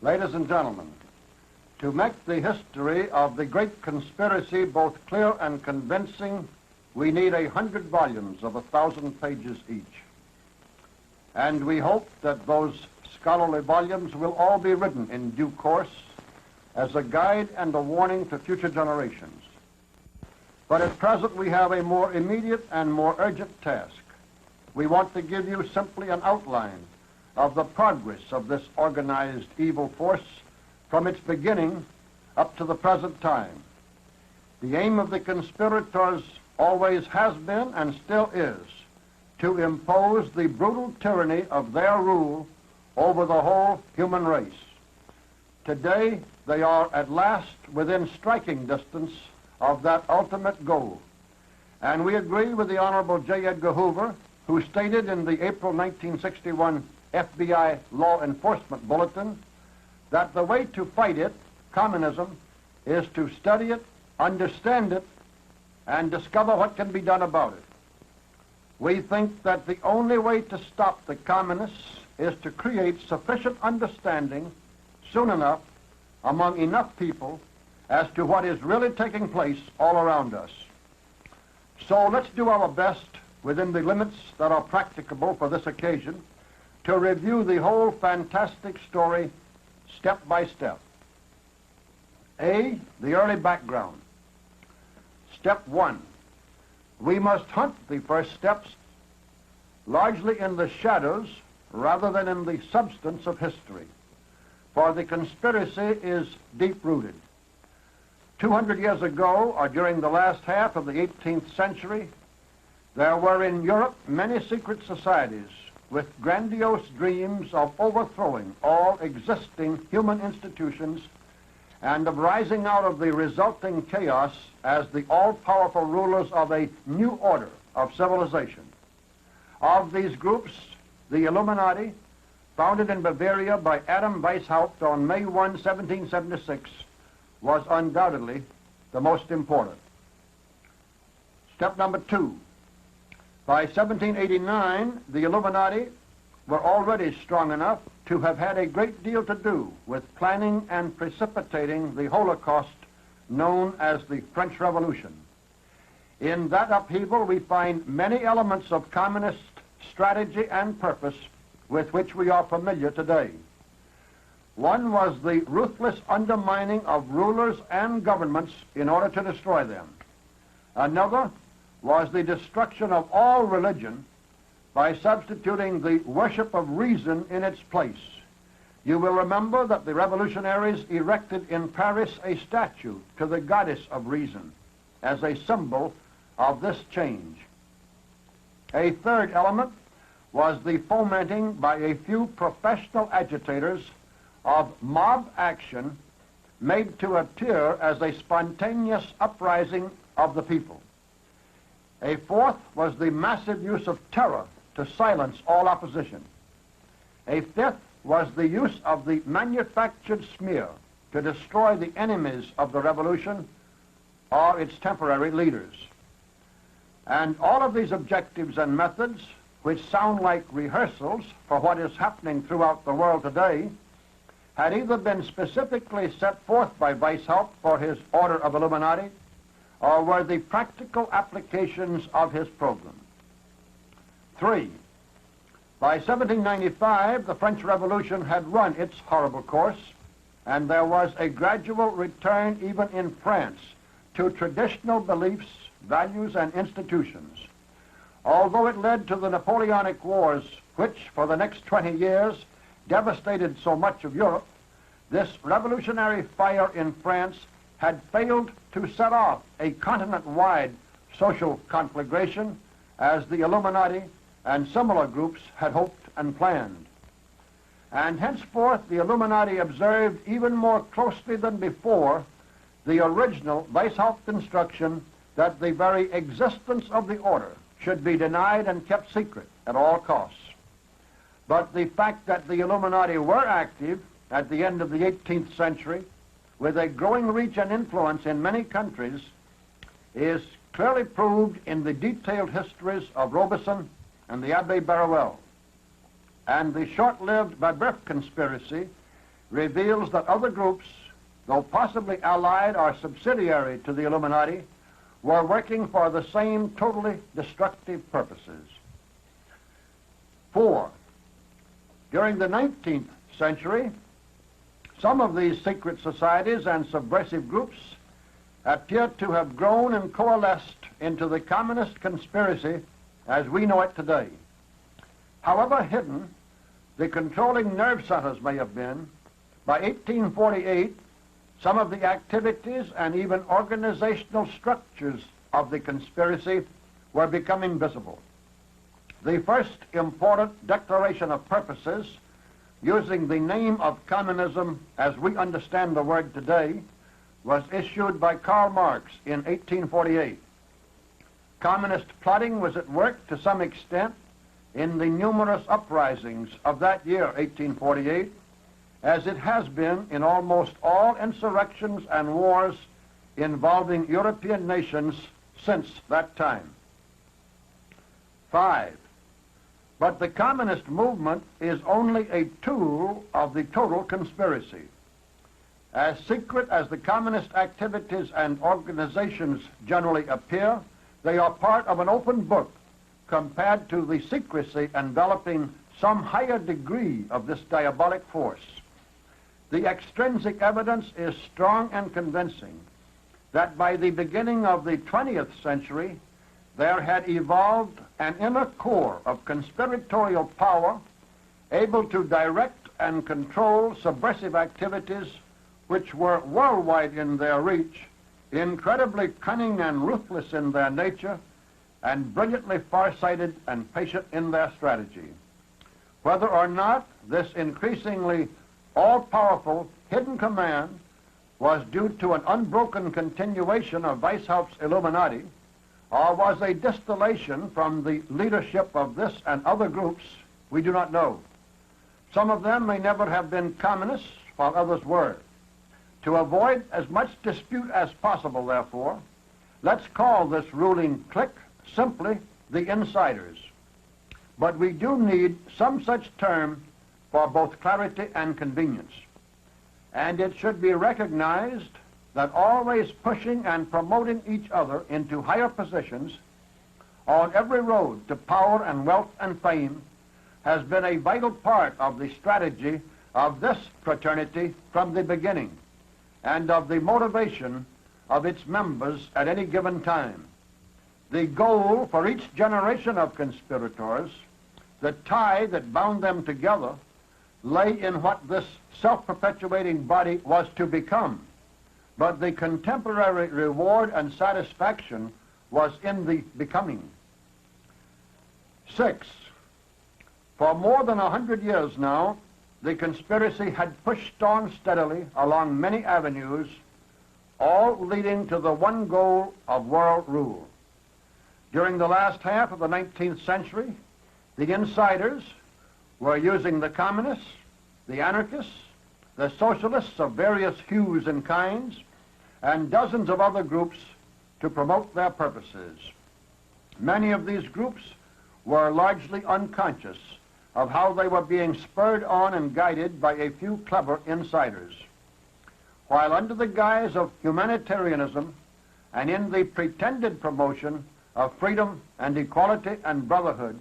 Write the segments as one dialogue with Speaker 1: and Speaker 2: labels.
Speaker 1: Ladies and gentlemen, to make the history of the great conspiracy both clear and convincing, we need 100 volumes of 1,000 pages each. And we hope that those scholarly volumes will all be written in due course as a guide and a warning to future generations. But at present we have a more immediate and more urgent task. We want to give you simply an outline of the progress of this organized evil force from its beginning up to the present time. The aim of the conspirators always has been and still is to impose the brutal tyranny of their rule over the whole human race. Today, they are at last within striking distance of that ultimate goal. And we agree with the Honorable J. Edgar Hoover, who stated in the April 1961 FBI Law Enforcement Bulletin that the way to fight it, communism, is to study it, understand it, and discover what can be done about it. We think that the only way to stop the communists is to create sufficient understanding soon enough among enough people as to what is really taking place all around us. So let's do our best within the limits that are practicable for this occasion to review the whole fantastic story step by step. A, the early background. Step 1. We must hunt the first steps largely in the shadows rather than in the substance of history, for the conspiracy is deep-rooted. 200 years ago, or during the last half of the 18th century, there were in Europe many secret societies with grandiose dreams of overthrowing all existing human institutions and of rising out of the resulting chaos as the all-powerful rulers of a new order of civilization. Of these groups, the Illuminati, founded in Bavaria by Adam Weishaupt on May 1, 1776, was undoubtedly the most important. Step number 2. By 1789, the Illuminati were already strong enough to have had a great deal to do with planning and precipitating the Holocaust known as the French Revolution. In that upheaval, we find many elements of communist strategy and purpose with which we are familiar today. One was the ruthless undermining of rulers and governments in order to destroy them. Another was the destruction of all religion by substituting the worship of reason in its place. You will remember that the revolutionaries erected in Paris a statue to the goddess of reason as a symbol of this change. A third element was the fomenting by a few professional agitators of mob action made to appear as a spontaneous uprising of the people. A fourth was the massive use of terror to silence all opposition. A fifth was the use of the manufactured smear to destroy the enemies of the revolution or its temporary leaders. And all of these objectives and methods, which sound like rehearsals for what is happening throughout the world today, had either been specifically set forth by Weishaupt for his Order of Illuminati, or were the practical applications of his program. 3. By 1795, the French Revolution had run its horrible course, and there was a gradual return even in France to traditional beliefs, values, and institutions. Although it led to the Napoleonic Wars, which for the next 20 years devastated so much of Europe, this revolutionary fire in France had failed to set off a continent-wide social conflagration as the Illuminati and similar groups had hoped and planned. And henceforth the Illuminati observed even more closely than before the original Weishaupt instruction that the very existence of the order should be denied and kept secret at all costs. But the fact that the Illuminati were active at the end of the 18th century with a growing reach and influence in many countries is clearly proved in the detailed histories of Robison and the Abbé Barruel. And the short-lived Babeuf conspiracy reveals that other groups, though possibly allied or subsidiary to the Illuminati, were working for the same totally destructive purposes. 4. During the 19th century, some of these secret societies and subversive groups appear to have grown and coalesced into the communist conspiracy as we know it today. However hidden the controlling nerve centers may have been, by 1848, some of the activities and even organizational structures of the conspiracy were becoming visible. The first important declaration of purposes, using the name of communism as we understand the word today, was issued by Karl Marx in 1848. Communist plotting was at work to some extent in the numerous uprisings of that year, 1848, as it has been in almost all insurrections and wars involving European nations since that time. 5. But the communist movement is only a tool of the total conspiracy. As secret as the communist activities and organizations generally appear, they are part of an open book compared to the secrecy enveloping some higher degree of this diabolic force. The extrinsic evidence is strong and convincing that by the beginning of the 20th century, there had evolved an inner core of conspiratorial power able to direct and control subversive activities which were worldwide in their reach, incredibly cunning and ruthless in their nature, and brilliantly farsighted and patient in their strategy. Whether or not this increasingly all-powerful hidden command was due to an unbroken continuation of Weishaupt's Illuminati, or was a distillation from the leadership of this and other groups, we do not know. Some of them may never have been communists, while others were. To avoid as much dispute as possible, therefore, let's call this ruling clique simply the insiders. But we do need some such term for both clarity and convenience. And it should be recognized that always pushing and promoting each other into higher positions on every road to power and wealth and fame has been a vital part of the strategy of this fraternity from the beginning, and of the motivation of its members at any given time. The goal for each generation of conspirators, the tie that bound them together, lay in what this self-perpetuating body was to become, but the contemporary reward and satisfaction was in the becoming. 6. For more than 100 years now, the conspiracy had pushed on steadily along many avenues, all leading to the one goal of world rule. During the last half of the 19th century, the insiders were using the communists, the anarchists, the socialists of various hues and kinds, and dozens of other groups to promote their purposes. Many of these groups were largely unconscious of how they were being spurred on and guided by a few clever insiders. While under the guise of humanitarianism and in the pretended promotion of freedom and equality and brotherhood,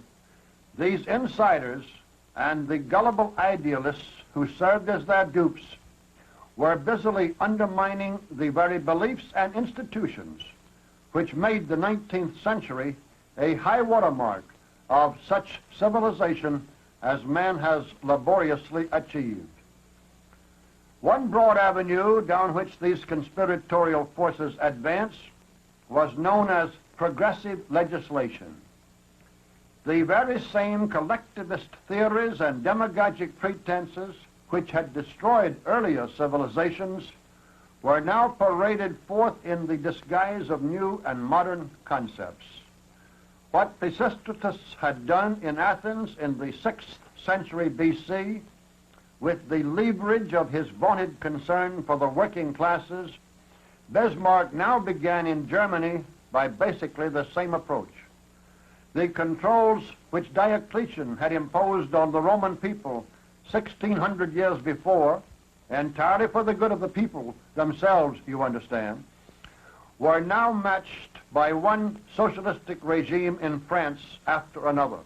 Speaker 1: these insiders and the gullible idealists who served as their dupes were busily undermining the very beliefs and institutions which made the 19th century a high watermark of such civilization as man has laboriously achieved. One broad avenue down which these conspiratorial forces advanced was known as progressive legislation. The very same collectivist theories and demagogic pretenses which had destroyed earlier civilizations were now paraded forth in the disguise of new and modern concepts. What Pisistratus had done in Athens in the 6th century BC, with the leverage of his vaunted concern for the working classes, Bismarck now began in Germany by basically the same approach. The controls which Diocletian had imposed on the Roman people 1,600 years before entirely for the good of the people themselves, you understand, were now matched by one socialistic regime in France after another.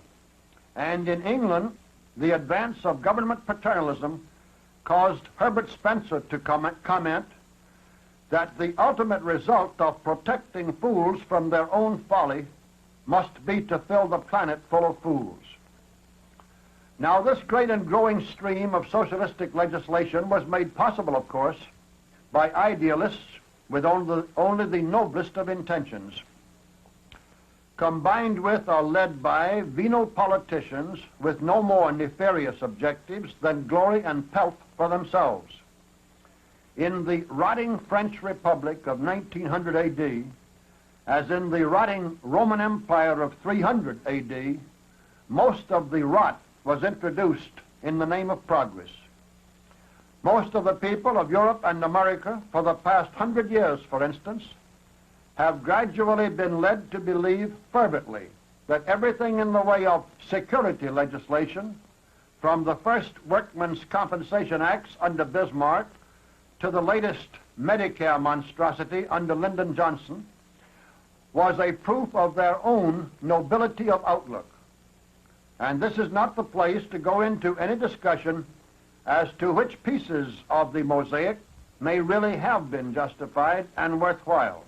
Speaker 1: And in England, the advance of government paternalism caused Herbert Spencer to comment that the ultimate result of protecting fools from their own folly must be to fill the planet full of fools. Now, this great and growing stream of socialistic legislation was made possible, of course, by idealists with only the noblest of intentions, combined with or led by venal politicians with no more nefarious objectives than glory and pelf for themselves. In the rotting French Republic of 1900 AD, as in the rotting Roman Empire of 300 AD, most of the rot was introduced in the name of progress. Most of the people of Europe and America, for the past 100 years, for instance, have gradually been led to believe fervently that everything in the way of security legislation, from the first Workmen's Compensation Acts under Bismarck to the latest Medicare monstrosity under Lyndon Johnson, was a proof of their own nobility of outlook. And this is not the place to go into any discussion as to which pieces of the mosaic may really have been justified and worthwhile.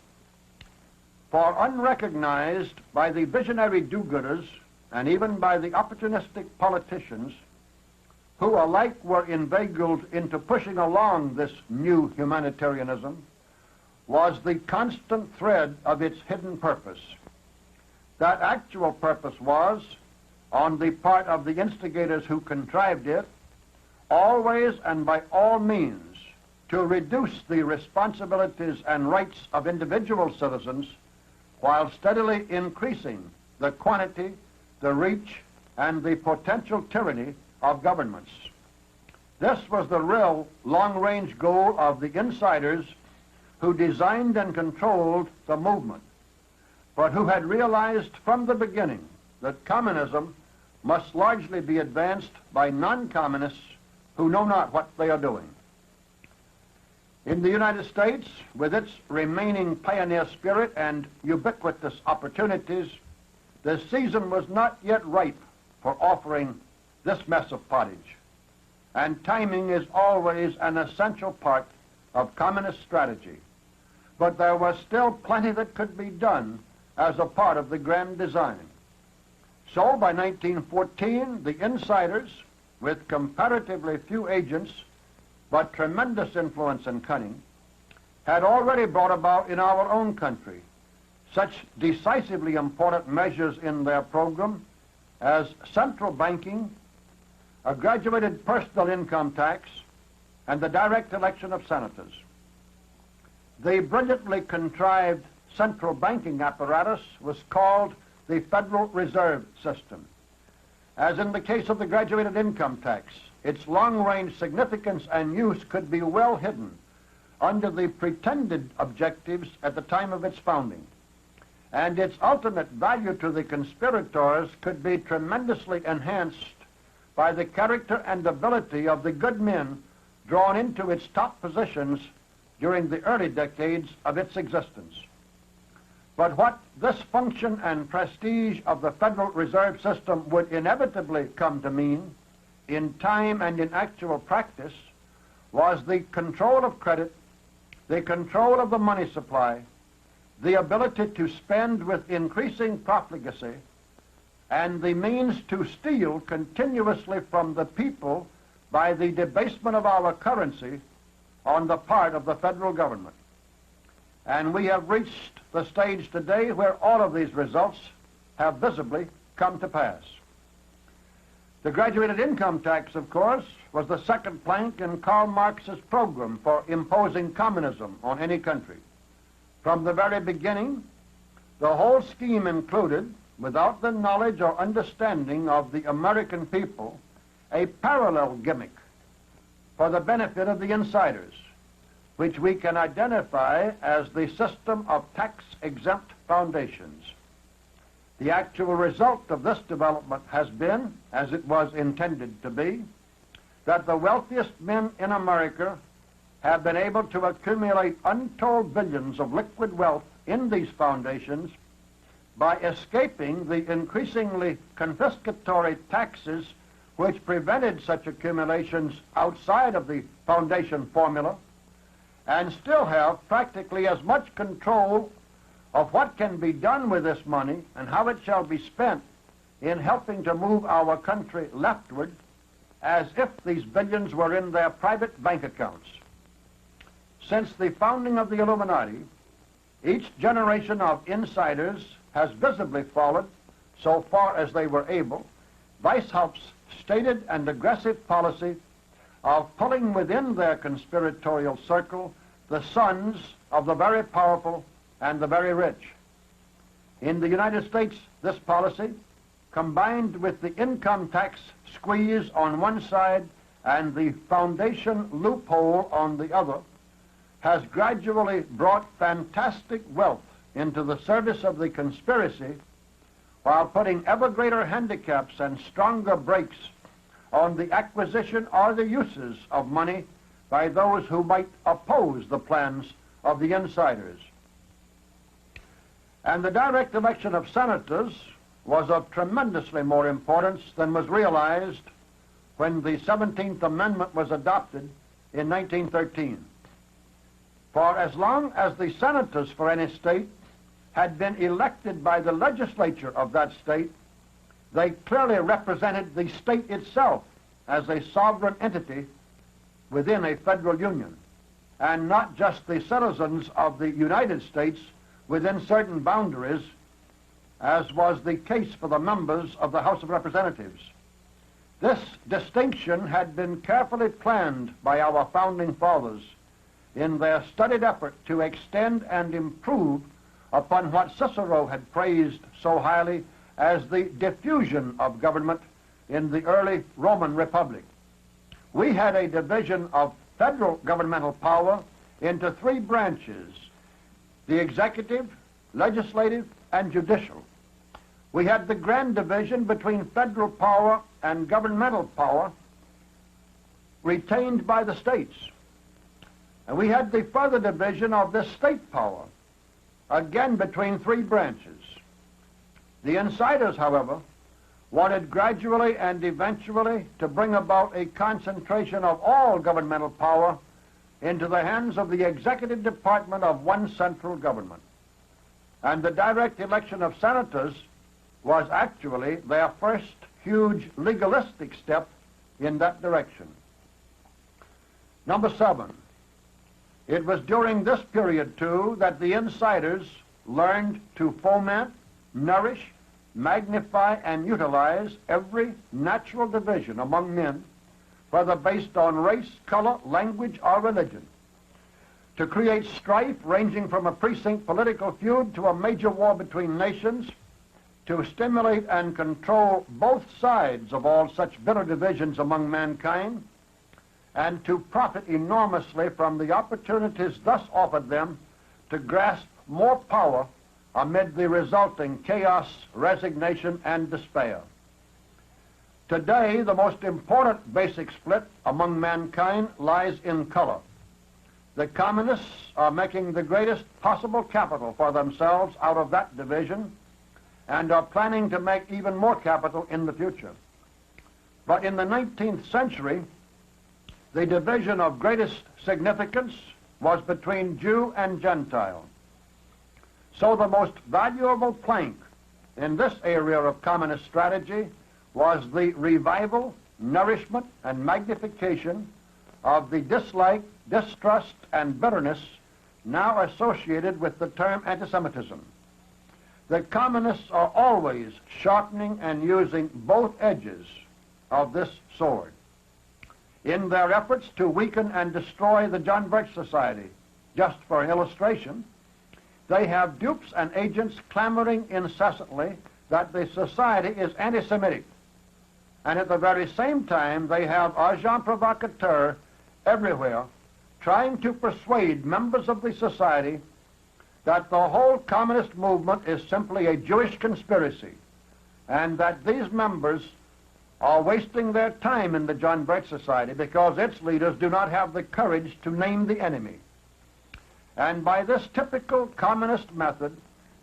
Speaker 1: For unrecognized by the visionary do-gooders and even by the opportunistic politicians, who alike were inveigled into pushing along this new humanitarianism, was the constant thread of its hidden purpose. That actual purpose was, on the part of the instigators who contrived it, always and by all means to reduce the responsibilities and rights of individual citizens while steadily increasing the quantity, the reach, and the potential tyranny of governments. This was the real long-range goal of the insiders who designed and controlled the movement, but who had realized from the beginning that communism must largely be advanced by non-communists who know not what they are doing. In the United States, with its remaining pioneer spirit and ubiquitous opportunities, the season was not yet ripe for offering this mess of pottage. And timing is always an essential part of communist strategy. But there was still plenty that could be done as a part of the grand design. So by 1914, the insiders, with comparatively few agents, but tremendous influence and cunning, had already brought about in our own country such decisively important measures in their program as central banking, a graduated personal income tax, and the direct election of senators. The brilliantly contrived central banking apparatus was called the Federal Reserve System. As in the case of the graduated income tax, its long-range significance and use could be well hidden under the pretended objectives at the time of its founding, and its ultimate value to the conspirators could be tremendously enhanced by the character and ability of the good men drawn into its top positions during the early decades of its existence. But what this function and prestige of the Federal Reserve System would inevitably come to mean, in time and in actual practice, was the control of credit, the control of the money supply, the ability to spend with increasing profligacy, and the means to steal continuously from the people by the debasement of our currency on the part of the federal government. And we have reached the stage today where all of these results have visibly come to pass. The graduated income tax, of course, was the second plank in Karl Marx's program for imposing communism on any country. From the very beginning, the whole scheme included, without the knowledge or understanding of the American people, a parallel gimmick for the benefit of the insiders, which we can identify as the system of tax-exempt foundations. The actual result of this development has been, as it was intended to be, that the wealthiest men in America have been able to accumulate untold billions of liquid wealth in these foundations by escaping the increasingly confiscatory taxes which prevented such accumulations outside of the foundation formula, and still have practically as much control of what can be done with this money and how it shall be spent in helping to move our country leftward as if these billions were in their private bank accounts. Since the founding of the Illuminati, each generation of insiders has visibly followed, so far as they were able, Weishaupt's stated and aggressive policy of pulling within their conspiratorial circle the sons of the very powerful and the very rich. In the United States, this policy, combined with the income tax squeeze on one side and the foundation loophole on the other, has gradually brought fantastic wealth into the service of the conspiracy, while putting ever greater handicaps and stronger brakes on the acquisition or the uses of money by those who might oppose the plans of the insiders. And the direct election of senators was of tremendously more importance than was realized when the 17th Amendment was adopted in 1913. For as long as the senators for any state had been elected by the legislature of that state, they clearly represented the state itself as a sovereign entity within a federal union, and not just the citizens of the United States within certain boundaries, as was the case for the members of the House of Representatives. This distinction had been carefully planned by our founding fathers in their studied effort to extend and improve upon what Cicero had praised so highly as the diffusion of government in the early Roman Republic. We had a division of federal governmental power into three branches: the executive, legislative, and judicial. We had the grand division between federal power and governmental power retained by the states. And we had the further division of this state power, again between three branches. The insiders, however, wanted gradually and eventually to bring about a concentration of all governmental power into the hands of the executive department of one central government. And the direct election of senators was actually their first huge legalistic step in that direction. Number 7. It was during this period, too, that the insiders learned to foment, nourish, magnify, and utilize every natural division among men, whether based on race, color, language, or religion, to create strife ranging from a precinct political feud to a major war between nations, to stimulate and control both sides of all such bitter divisions among mankind, and to profit enormously from the opportunities thus offered them to grasp more power amid the resulting chaos, resignation, and despair. Today, the most important basic split among mankind lies in color. The communists are making the greatest possible capital for themselves out of that division and are planning to make even more capital in the future. But in the 19th century, the division of greatest significance was between Jew and Gentile. So the most valuable plank in this area of communist strategy was the revival, nourishment, and magnification of the dislike, distrust, and bitterness now associated with the term anti-Semitism. The communists are always sharpening and using both edges of this sword in their efforts to weaken and destroy the John Birch Society. Just for an illustration, they have dupes and agents clamoring incessantly that the society is anti-Semitic. And at the very same time, they have agents provocateurs everywhere trying to persuade members of the society that the whole communist movement is simply a Jewish conspiracy, and that these members are wasting their time in the John Birch Society because its leaders do not have the courage to name the enemy. And by this typical communist method,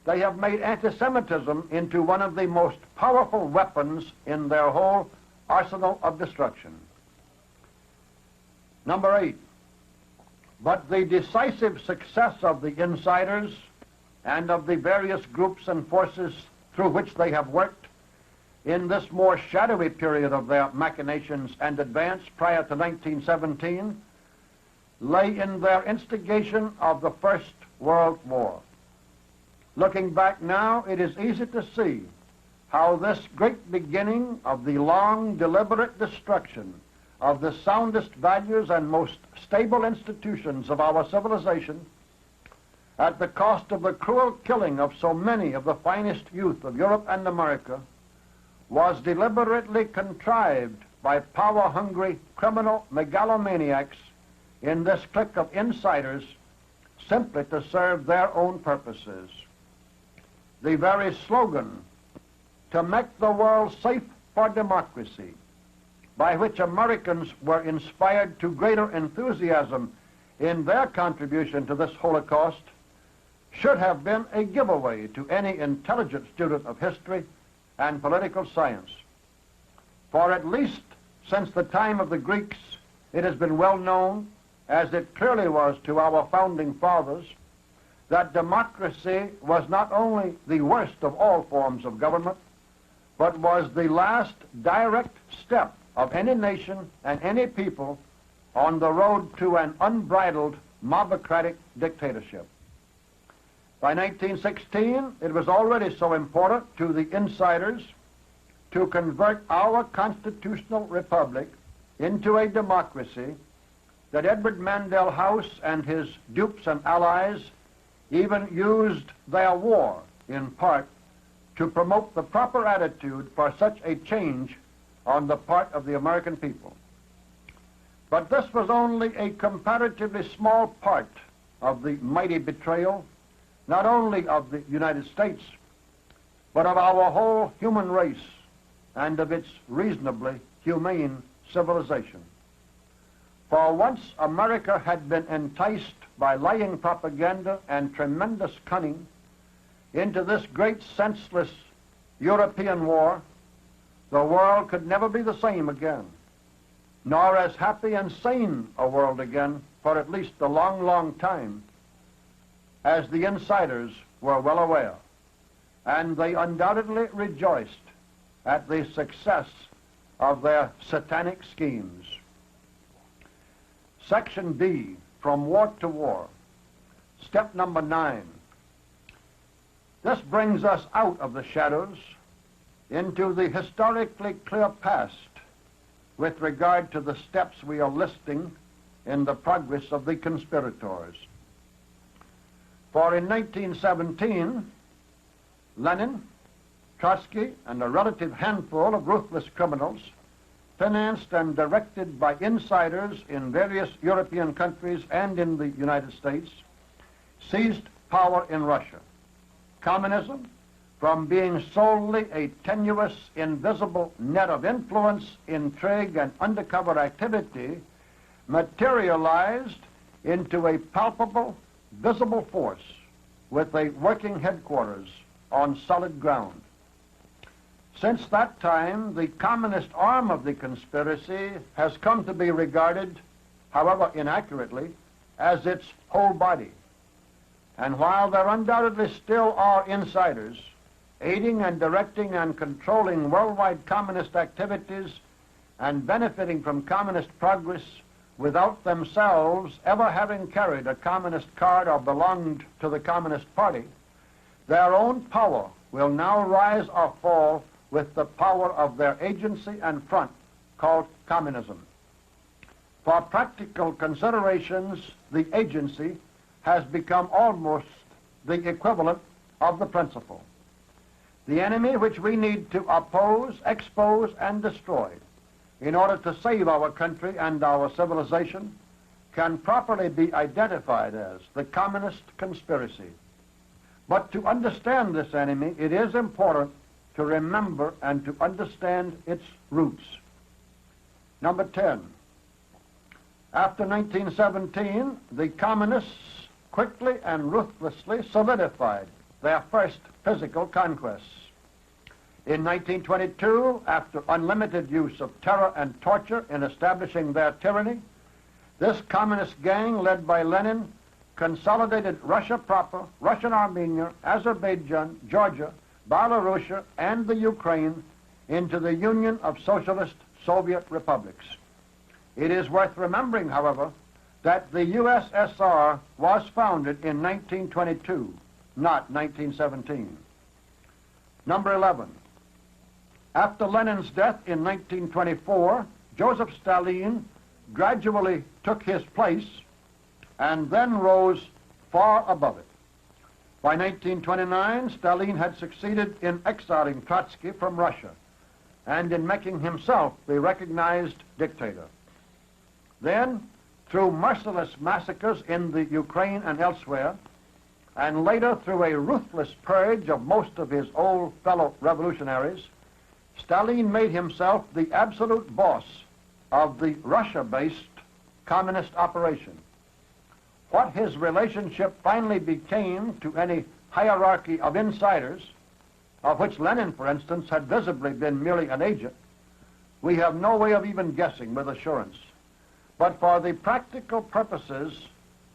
Speaker 1: they have made anti-Semitism into one of the most powerful weapons in their whole arsenal of destruction. Number 8, but the decisive success of the insiders and of the various groups and forces through which they have worked in this more shadowy period of their machinations and advance prior to 1917 lay in their instigation of the First World War. Looking back now, it is easy to see how this great beginning of the long, deliberate destruction of the soundest values and most stable institutions of our civilization, at the cost of the cruel killing of so many of the finest youth of Europe and America, was deliberately contrived by power-hungry criminal megalomaniacs in this clique of insiders simply to serve their own purposes. The very slogan, "To make the world safe for democracy," by which Americans were inspired to greater enthusiasm in their contribution to this Holocaust, should have been a giveaway to any intelligent student of history and political science. For at least since the time of the Greeks, it has been well known, as it clearly was to our founding fathers, that democracy was not only the worst of all forms of government, but was the last direct step of any nation and any people on the road to an unbridled mobocratic dictatorship. By 1916, it was already so important to the insiders to convert our constitutional republic into a democracy that Edward Mandell House and his dupes and allies even used their war, in part, to promote the proper attitude for such a change on the part of the American people. But this was only a comparatively small part of the mighty betrayal, not only of the United States, but of our whole human race and of its reasonably humane civilization. For once America had been enticed by lying propaganda and tremendous cunning into this great senseless European war, the world could never be the same again, nor as happy and sane a world again for at least a long, long time, as the insiders were well aware, and they undoubtedly rejoiced at the success of their satanic schemes. Section B, From War to War. Step number 9. This brings us out of the shadows into the historically clear past with regard to the steps we are listing in the progress of the conspirators. For in 1917, Lenin, Trotsky, and a relative handful of ruthless criminals, financed and directed by insiders in various European countries and in the United States, seized power in Russia. Communism, from being solely a tenuous, invisible net of influence, intrigue, and undercover activity, materialized into a palpable, visible force with a working headquarters on solid ground. Since that time, the communist arm of the conspiracy has come to be regarded, however inaccurately, as its whole body. And while there undoubtedly still are insiders aiding and directing and controlling worldwide communist activities and benefiting from communist progress without themselves ever having carried a communist card or belonged to the Communist Party, their own power will now rise or fall with the power of their agency and front called communism. For practical considerations, the agency has become almost the equivalent of the principle. The enemy which we need to oppose, expose, and destroy in order to save our country and our civilization can properly be identified as the communist conspiracy. But to understand this enemy, it is important to remember and to understand its roots. Number 10. After 1917, the communists quickly and ruthlessly solidified their first physical conquests. In 1922, after unlimited use of terror and torture in establishing their tyranny, this communist gang led by Lenin consolidated Russia proper, Russian Armenia, Azerbaijan, Georgia, Belarus, and the Ukraine into the Union of Socialist Soviet Republics. It is worth remembering, however, that the USSR was founded in 1922, not 1917. Number 11. After Lenin's death in 1924, Joseph Stalin gradually took his place and then rose far above it. By 1929, Stalin had succeeded in exiling Trotsky from Russia and in making himself the recognized dictator. Then, through merciless massacres in the Ukraine and elsewhere, and later through a ruthless purge of most of his old fellow revolutionaries, Stalin made himself the absolute boss of the Russia-based communist operation. What his relationship finally became to any hierarchy of insiders, of which Lenin, for instance, had visibly been merely an agent, we have no way of even guessing with assurance. But for the practical purposes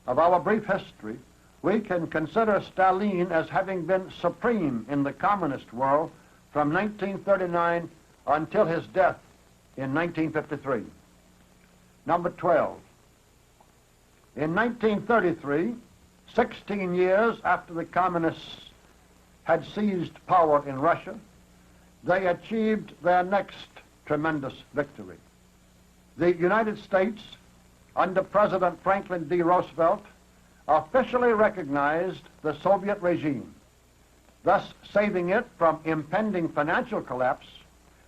Speaker 1: of our brief history, we can consider Stalin as having been supreme in the communist world from 1939 until his death in 1953. Number 12. In 1933, 16 years after the communists had seized power in Russia, they achieved their next tremendous victory. The United States, under President Franklin D. Roosevelt, officially recognized the Soviet regime, thus saving it from impending financial collapse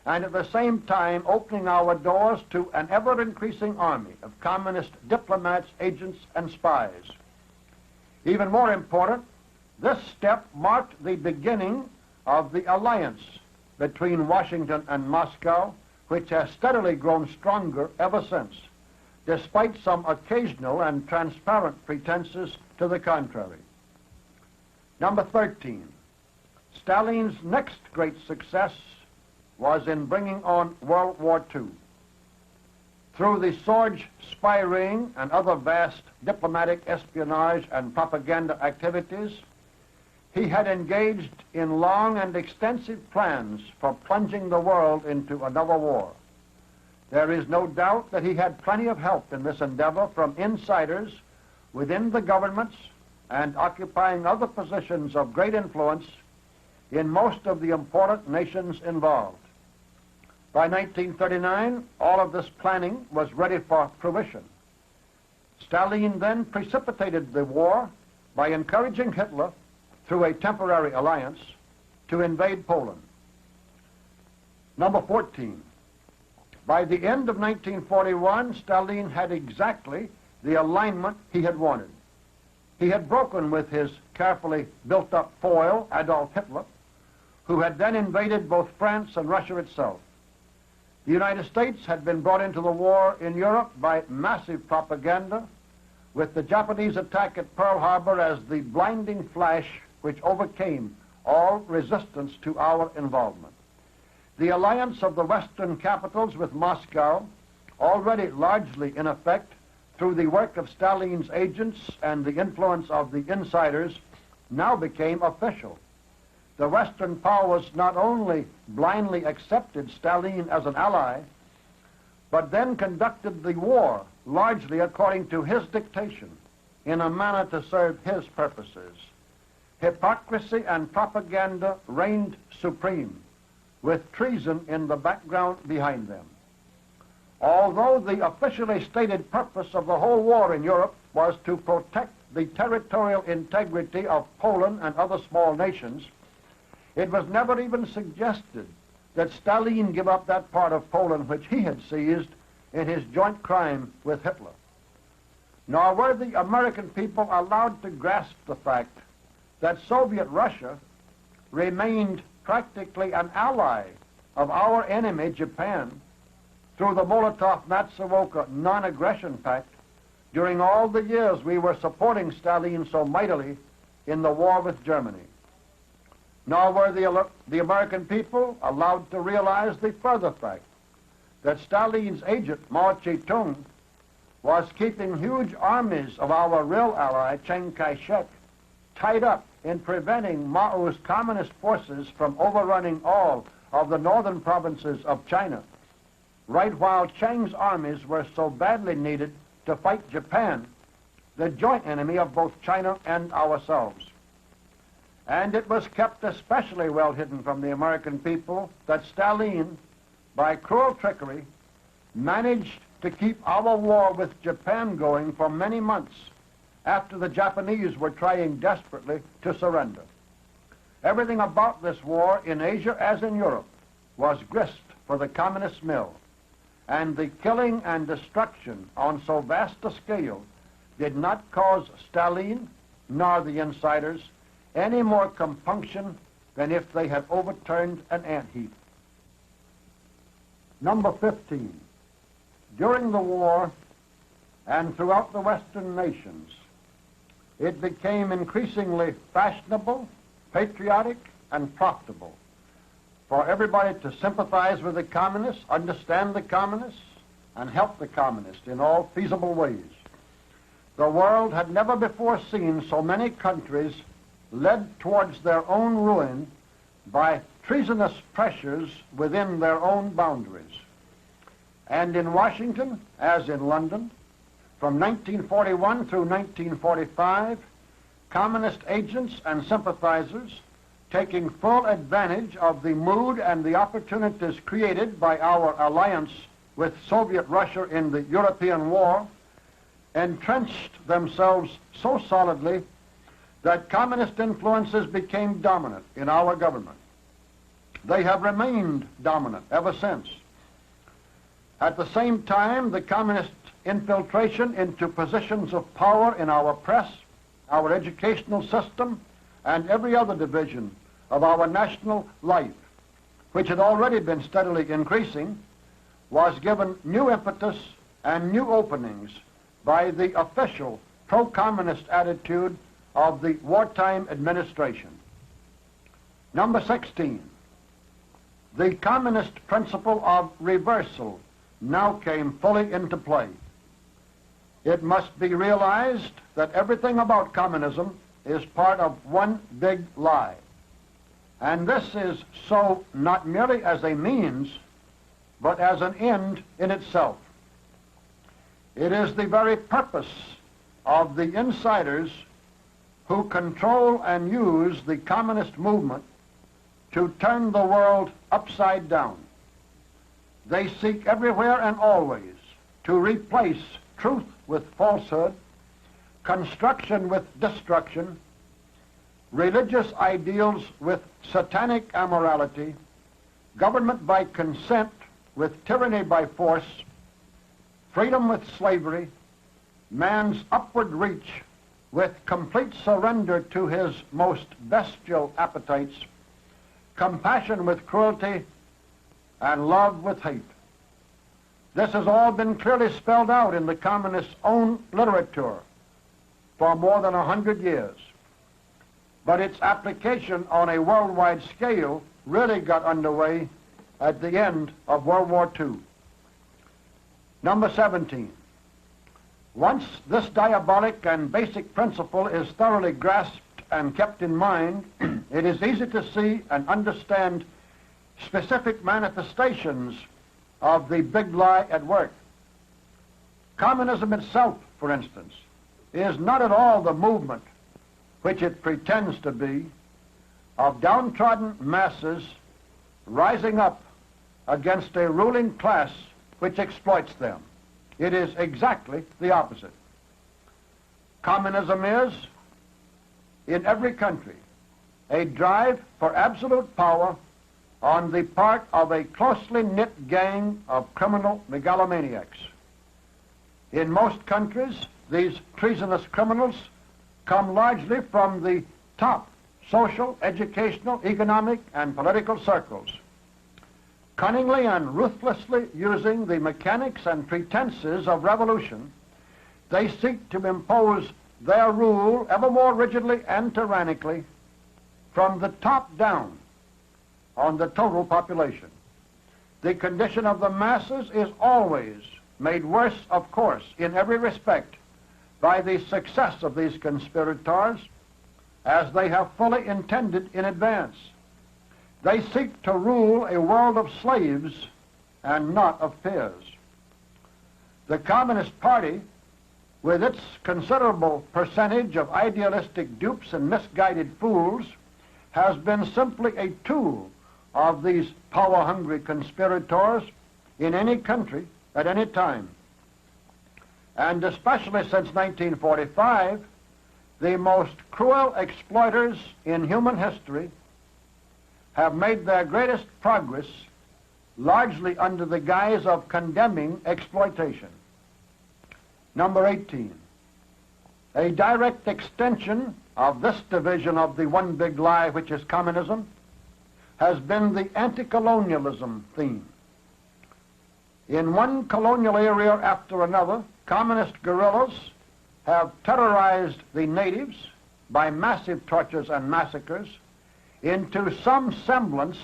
Speaker 1: and at the same time opening our doors to an ever-increasing army of communist diplomats, agents, and spies. Even more important, this step marked the beginning of the alliance between Washington and Moscow, which has steadily grown stronger ever since, despite some occasional and transparent pretenses to the contrary. Number 13. Stalin's next great success was in bringing on World War II. Through the Sorge spy ring and other vast diplomatic espionage and propaganda activities, he had engaged in long and extensive plans for plunging the world into another war. There is no doubt that he had plenty of help in this endeavor from insiders within the governments and occupying other positions of great influence in most of the important nations involved. By 1939, all of this planning was ready for fruition. Stalin then precipitated the war by encouraging Hitler, through a temporary alliance, to invade Poland. Number 14. By the end of 1941, Stalin had exactly the alignment he had wanted. He had broken with his carefully built-up foil, Adolf Hitler, who had then invaded both France and Russia itself. The United States had been brought into the war in Europe by massive propaganda, with the Japanese attack at Pearl Harbor as the blinding flash which overcame all resistance to our involvement. The alliance of the Western capitals with Moscow, already largely in effect through the work of Stalin's agents and the influence of the insiders, now became official. The Western powers not only blindly accepted Stalin as an ally, but then conducted the war largely according to his dictation, in a manner to serve his purposes. Hypocrisy and propaganda reigned supreme, with treason in the background behind them. Although the officially stated purpose of the whole war in Europe was to protect the territorial integrity of Poland and other small nations, it was never even suggested that Stalin give up that part of Poland which he had seized in his joint crime with Hitler. Nor were the American people allowed to grasp the fact that Soviet Russia remained practically an ally of our enemy, Japan, through the Molotov-Matsuoka non-aggression pact during all the years we were supporting Stalin so mightily in the war with Germany. Nor were the American people allowed to realize the further fact that Stalin's agent, Mao Zedong, was keeping huge armies of our real ally, Chiang Kai-shek, tied up in preventing Mao's communist forces from overrunning all of the northern provinces of China, right while Chiang's armies were so badly needed to fight Japan, the joint enemy of both China and ourselves. And it was kept especially well hidden from the American people that Stalin, by cruel trickery, managed to keep our war with Japan going for many months after the Japanese were trying desperately to surrender. Everything about this war, in Asia as in Europe, was grist for the communist mill, and the killing and destruction on so vast a scale did not cause Stalin nor the insiders any more compunction than if they had overturned an ant-heap. Number 15. During the war and throughout the Western nations, it became increasingly fashionable, patriotic, and profitable for everybody to sympathize with the communists, understand the communists, and help the communists in all feasible ways. The world had never before seen so many countries led towards their own ruin by treasonous pressures within their own boundaries. And in Washington, as in London, from 1941 through 1945, communist agents and sympathizers, taking full advantage of the mood and the opportunities created by our alliance with Soviet Russia in the European war, entrenched themselves so solidly that communist influences became dominant in our government. They have remained dominant ever since. At the same time, the communist infiltration into positions of power in our press, our educational system, and every other division of our national life, which had already been steadily increasing, was given new impetus and new openings by the official pro-communist attitude of the wartime administration. Number 16. The communist principle of reversal now came fully into play. It must be realized that everything about communism is part of one big lie. And this is so not merely as a means, but as an end in itself. It is the very purpose of the insiders who control and use the communist movement to turn the world upside down. They seek everywhere and always to replace truth with falsehood, construction with destruction, religious ideals with satanic immorality, government by consent with tyranny by force, freedom with slavery, man's upward reach with complete surrender to his most bestial appetites, compassion with cruelty, and love with hate. This has all been clearly spelled out in the communists' own literature for more than 100 years. But its application on a worldwide scale really got underway at the end of World War II. Number 17. Once this diabolic and basic principle is thoroughly grasped and kept in mind, it is easy to see and understand specific manifestations of the big lie at work. Communism itself, for instance, is not at all the movement which it pretends to be of downtrodden masses rising up against a ruling class which exploits them. It is exactly the opposite. Communism is, in every country, a drive for absolute power on the part of a closely knit gang of criminal megalomaniacs. In most countries, these treasonous criminals come largely from the top social, educational, economic, and political circles. Cunningly and ruthlessly using the mechanics and pretenses of revolution, they seek to impose their rule ever more rigidly and tyrannically from the top down on the total population. The condition of the masses is always made worse, of course, in every respect by the success of these conspirators, as they have fully intended in advance. They seek to rule a world of slaves and not of peers. The Communist Party, with its considerable percentage of idealistic dupes and misguided fools, has been simply a tool of these power-hungry conspirators in any country at any time. And especially since 1945, the most cruel exploiters in human history have made their greatest progress largely under the guise of condemning exploitation. Number 18, a direct extension of this division of the one big lie, which is communism, has been the anti-colonialism theme. In one colonial area after another, communist guerrillas have terrorized the natives by massive tortures and massacres into some semblance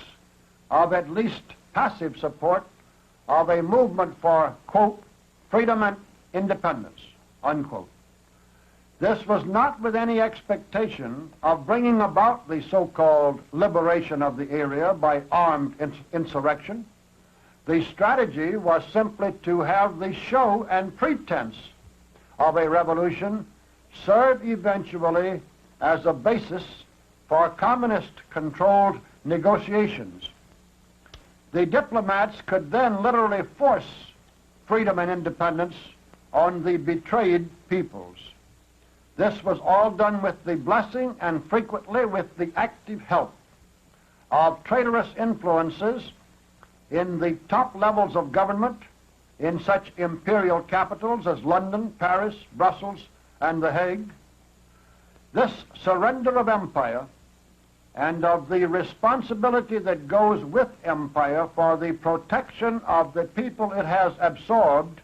Speaker 1: of at least passive support of a movement for, quote, freedom and independence, unquote. This was not with any expectation of bringing about the so-called liberation of the area by armed insurrection. The strategy was simply to have the show and pretense of a revolution serve eventually as a basis for communist-controlled negotiations. The diplomats could then literally force freedom and independence on the betrayed peoples. This was all done with the blessing and frequently with the active help of traitorous influences in the top levels of government in such imperial capitals as London, Paris, Brussels, and The Hague. This surrender of empire and of the responsibility that goes with empire for the protection of the people it has absorbed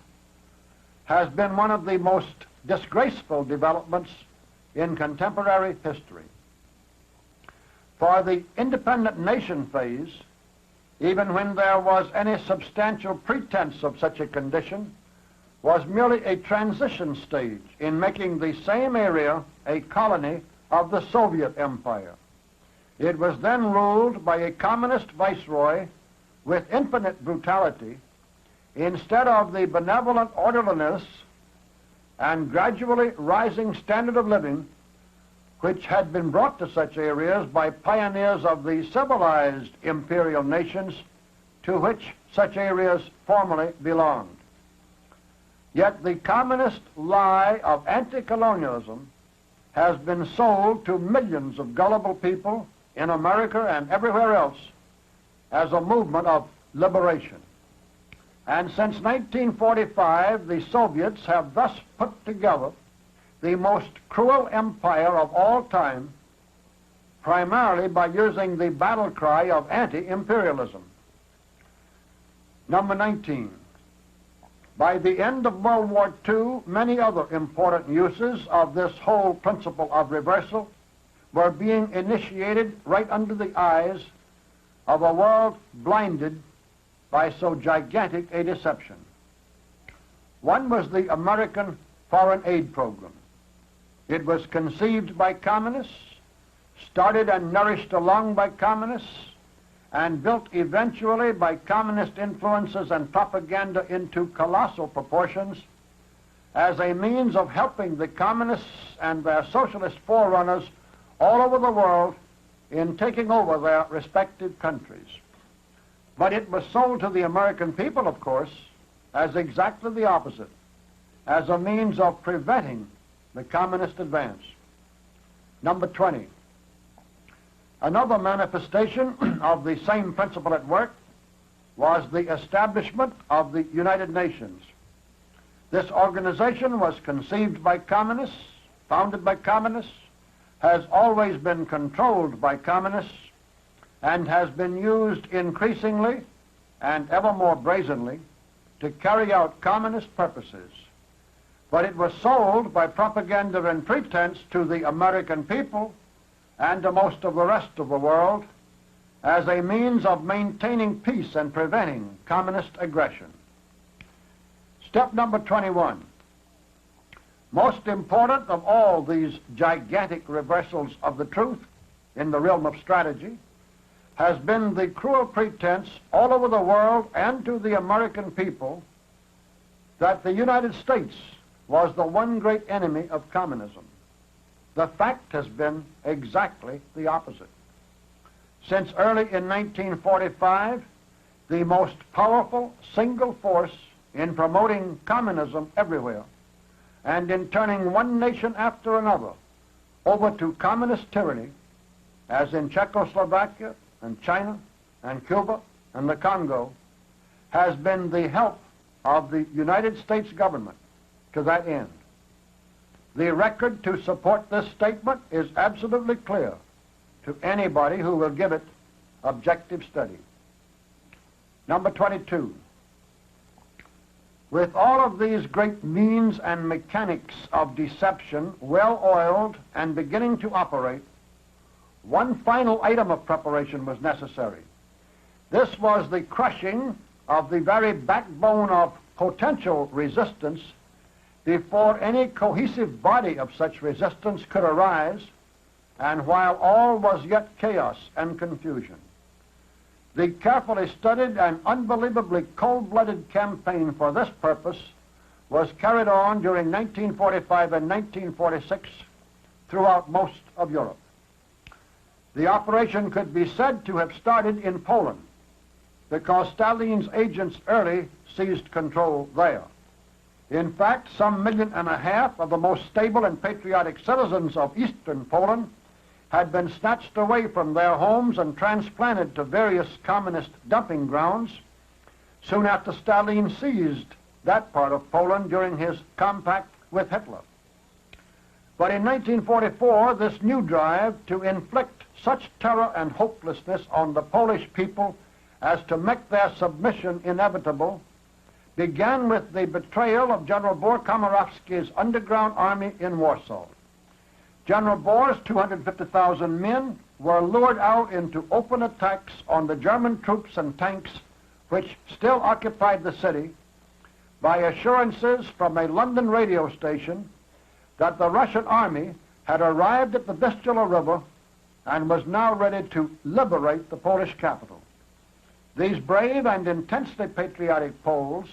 Speaker 1: has been one of the most disgraceful developments in contemporary history. For the independent nation phase, even when there was any substantial pretense of such a condition, was merely a transition stage in making the same area a colony of the Soviet Empire. It was then ruled by a communist viceroy with infinite brutality instead of the benevolent orderliness and gradually rising standard of living which had been brought to such areas by pioneers of the civilized imperial nations to which such areas formerly belonged. Yet the communist lie of anti-colonialism has been sold to millions of gullible people in America and everywhere else as a movement of liberation. And since 1945, the Soviets have thus put together the most cruel empire of all time, primarily by using the battle cry of anti-imperialism. Number 19. By the end of World War II, many other important uses of this whole principle of reversal were being initiated right under the eyes of a world blinded by so gigantic a deception. One was the American Foreign Aid Program. It was conceived by communists, started and nourished along by communists, and built eventually by communist influences and propaganda into colossal proportions as a means of helping the communists and their socialist forerunners all over the world in taking over their respective countries. But it was sold to the American people, of course, as exactly the opposite, as a means of preventing the communist advance. Number 20. Another manifestation of the same principle at work was the establishment of the United Nations. This organization was conceived by communists, founded by communists, has always been controlled by communists and has been used increasingly and ever more brazenly to carry out communist purposes. But it was sold by propaganda and pretense to the American people and to most of the rest of the world as a means of maintaining peace and preventing communist aggression. Step number 21. Most important of all these gigantic reversals of the truth in the realm of strategy has been the cruel pretense all over the world and to the American people that the United States was the one great enemy of communism. The fact has been exactly the opposite. Since early in 1945, the most powerful single force in promoting communism everywhere and in turning one nation after another over to communist tyranny, as in Czechoslovakia and China and Cuba and the Congo, has been the help of the United States government to that end. The record to support this statement is absolutely clear to anybody who will give it objective study. Number 22. With all of these great means and mechanics of deception well-oiled and beginning to operate, one final item of preparation was necessary. This was the crushing of the very backbone of potential resistance before any cohesive body of such resistance could arise, and while all was yet chaos and confusion. The carefully studied and unbelievably cold-blooded campaign for this purpose was carried on during 1945 and 1946 throughout most of Europe. The operation could be said to have started in Poland because Stalin's agents early seized control there. In fact, some 1.5 million of the most stable and patriotic citizens of eastern Poland had been snatched away from their homes and transplanted to various communist dumping grounds soon after Stalin seized that part of Poland during his compact with Hitler. But in 1944, this new drive to inflict such terror and hopelessness on the Polish people as to make their submission inevitable began with the betrayal of General Bohr-Komorowski's underground army in Warsaw. General Bohr's 250,000 men were lured out into open attacks on the German troops and tanks which still occupied the city by assurances from a London radio station that the Russian army had arrived at the Vistula River and was now ready to liberate the Polish capital. These brave and intensely patriotic Poles,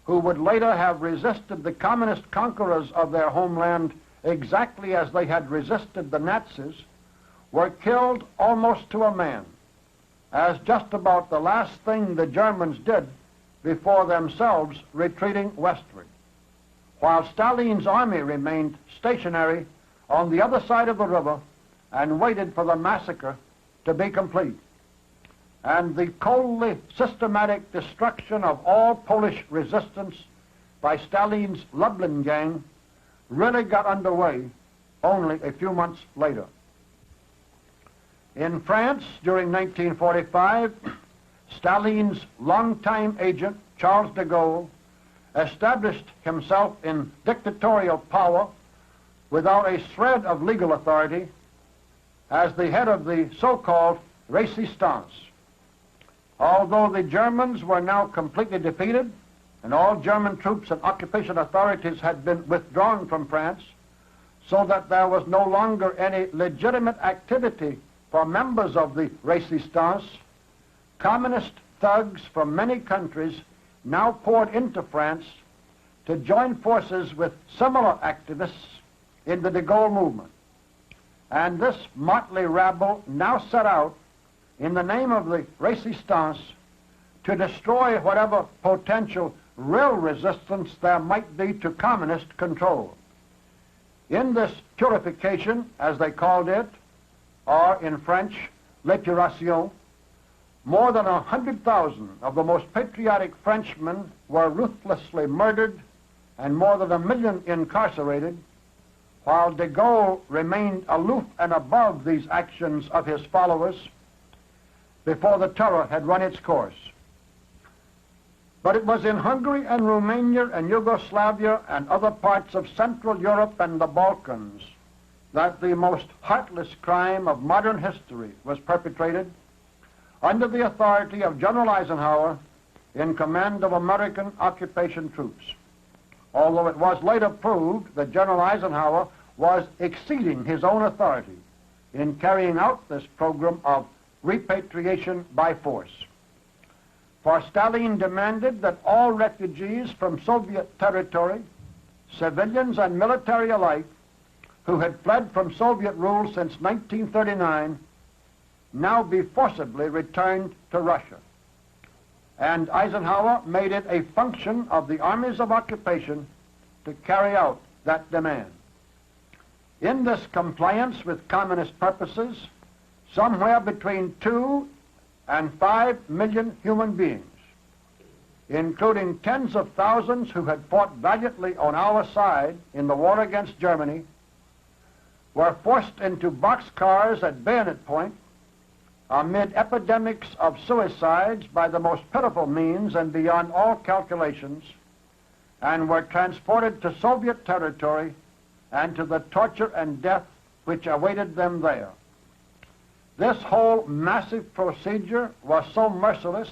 Speaker 1: who would later have resisted the communist conquerors of their homeland exactly as they had resisted the Nazis, were killed almost to a man, as just about the last thing the Germans did before themselves retreating westward, while Stalin's army remained stationary on the other side of the river and waited for the massacre to be complete. And the coldly systematic destruction of all Polish resistance by Stalin's Lublin gang really got underway only a few months later. In France, during 1945, Stalin's longtime agent, Charles de Gaulle, established himself in dictatorial power without a shred of legal authority as the head of the so-called Resistance. Although the Germans were now completely defeated and all German troops and occupation authorities had been withdrawn from France, so that there was no longer any legitimate activity for members of the Resistance, communist thugs from many countries now poured into France to join forces with similar activists in the de Gaulle movement. And this motley rabble now set out in the name of the Resistance to destroy whatever potential real resistance there might be to communist control. In this purification, as they called it, or in French, l'épuration, more than 100,000 of the most patriotic Frenchmen were ruthlessly murdered and more than 1 million incarcerated, while de Gaulle remained aloof and above these actions of his followers before the terror had run its course. But it was in Hungary and Romania and Yugoslavia and other parts of Central Europe and the Balkans that the most heartless crime of modern history was perpetrated under the authority of General Eisenhower in command of American occupation troops. Although it was later proved that General Eisenhower was exceeding his own authority in carrying out this program of repatriation by force. For Stalin demanded that all refugees from Soviet territory, civilians and military alike, who had fled from Soviet rule since 1939, now be forcibly returned to Russia. And Eisenhower made it a function of the armies of occupation to carry out that demand. In this compliance with communist purposes, somewhere between 2 and 5 million human beings, including tens of thousands who had fought valiantly on our side in the war against Germany, were forced into boxcars at bayonet point amid epidemics of suicides by the most pitiful means and beyond all calculations, and were transported to Soviet territory and to the torture and death which awaited them there. This whole massive procedure was so merciless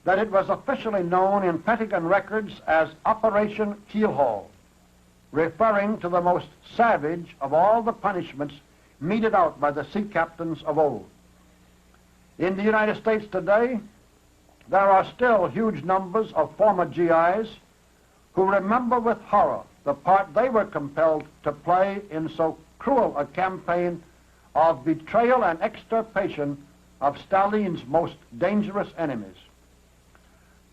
Speaker 1: that it was officially known in Pentagon records as Operation Keelhaul, referring to the most savage of all the punishments meted out by the sea captains of old. In the United States today, there are still huge numbers of former GIs who remember with horror the part they were compelled to play in so cruel a campaign of betrayal and extirpation of Stalin's most dangerous enemies.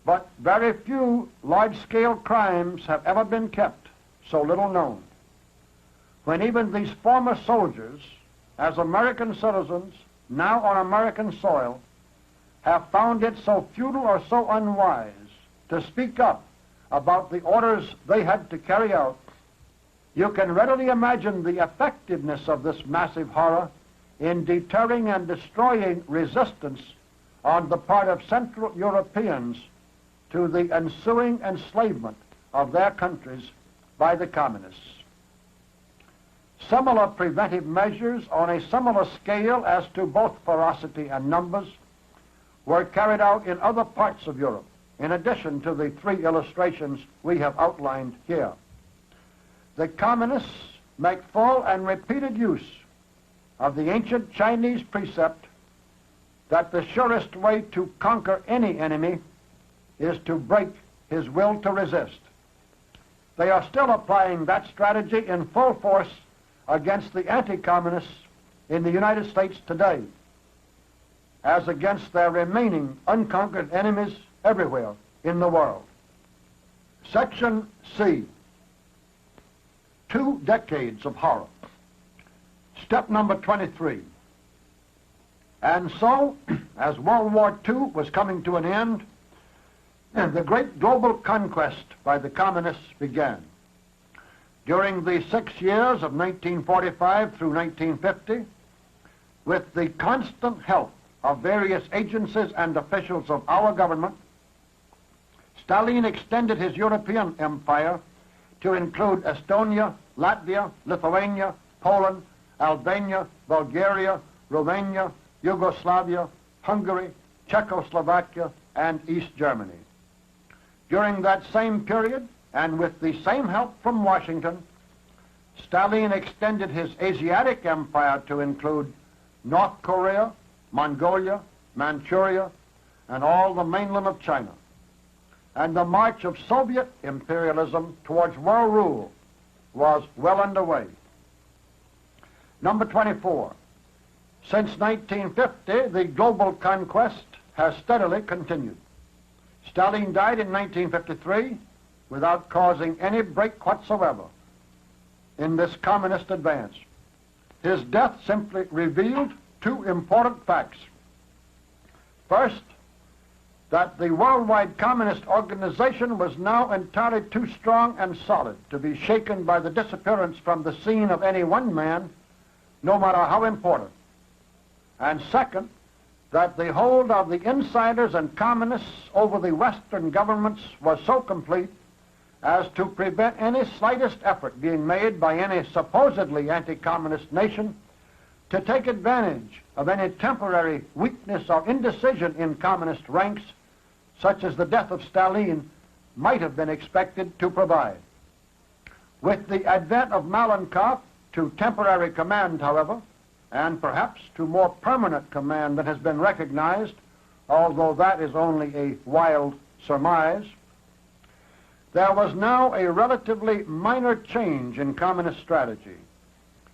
Speaker 1: But very few large-scale crimes have ever been kept so little known. When even these former soldiers, as American citizens, now on American soil, have found it so futile or so unwise to speak up about the orders they had to carry out, you can readily imagine the effectiveness of this massive horror in deterring and destroying resistance on the part of Central Europeans to the ensuing enslavement of their countries by the communists. Similar preventive measures on a similar scale as to both ferocity and numbers were carried out in other parts of Europe, in addition to the 3 illustrations we have outlined here. The communists make full and repeated use of the ancient Chinese precept that the surest way to conquer any enemy is to break his will to resist. They are still applying that strategy in full force against the anti-communists in the United States today, as against their remaining unconquered enemies everywhere in the world. Section C, 2 decades of horror. Step number 23. And so, as World War II was coming to an end, the great global conquest by the communists began. During the 6 years of 1945 through 1950, with the constant help of various agencies and officials of our government, Stalin extended his European empire to include Estonia, Latvia, Lithuania, Poland, Albania, Bulgaria, Romania, Yugoslavia, Hungary, Czechoslovakia, and East Germany. During that same period, and with the same help from Washington, Stalin extended his Asiatic empire to include North Korea, Mongolia, Manchuria, and all the mainland of China. And the march of Soviet imperialism towards world rule was well underway. Number 24. Since 1950, the global conquest has steadily continued. Stalin died in 1953 without causing any break whatsoever in this communist advance. His death simply revealed 2 important facts. First, that the worldwide communist organization was now entirely too strong and solid to be shaken by the disappearance from the scene of any one man, no matter how important. And second, that the hold of the insiders and communists over the Western governments was so complete as to prevent any slightest effort being made by any supposedly anti-communist nation to take advantage of any temporary weakness or indecision in communist ranks, such as the death of Stalin might have been expected to provide. With the advent of Malenkov to temporary command, however, and perhaps to more permanent command than has been recognized, although that is only a wild surmise, there was now a relatively minor change in communist strategy.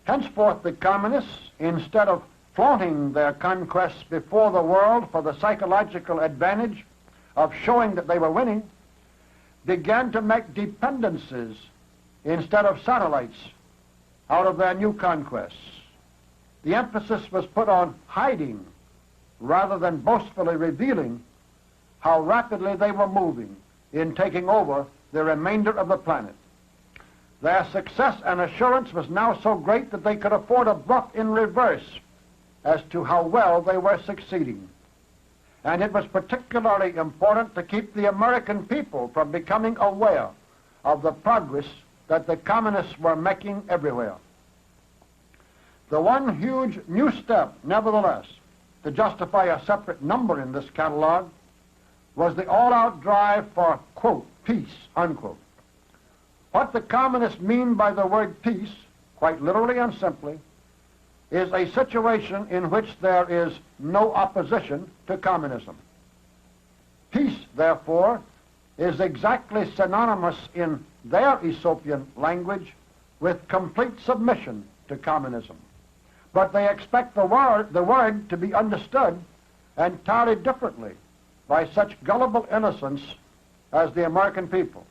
Speaker 1: Henceforth, the communists, instead of flaunting their conquests before the world for the psychological advantage of showing that they were winning, began to make dependencies instead of satellites out of their new conquests. The emphasis was put on hiding rather than boastfully revealing how rapidly they were moving in taking over the remainder of the planet. Their success and assurance was now so great that they could afford a bluff in reverse as to how well they were succeeding. And it was particularly important to keep the American people from becoming aware of the progress that the communists were making everywhere. The one huge new step, nevertheless, to justify a separate number in this catalog was the all-out drive for, quote, peace, unquote. What the communists mean by the word peace, quite literally and simply, is a situation in which there is no opposition to communism. Peace, therefore, is exactly synonymous in their Aesopian language with complete submission to communism. But they expect the word to be understood entirely differently by such gullible innocents as the American people.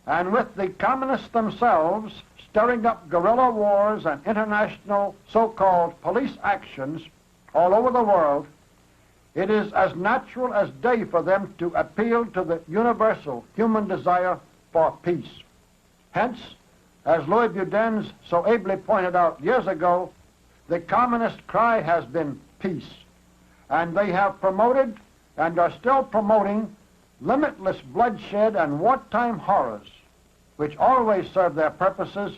Speaker 1: And with the communists themselves stirring up guerrilla wars and international so-called police actions all over the world, it is as natural as day for them to appeal to the universal human desire for peace. Hence, as Louis Boudin's so ably pointed out years ago, the communist cry has been peace, and they have promoted and are still promoting limitless bloodshed and wartime horrors, which always serve their purposes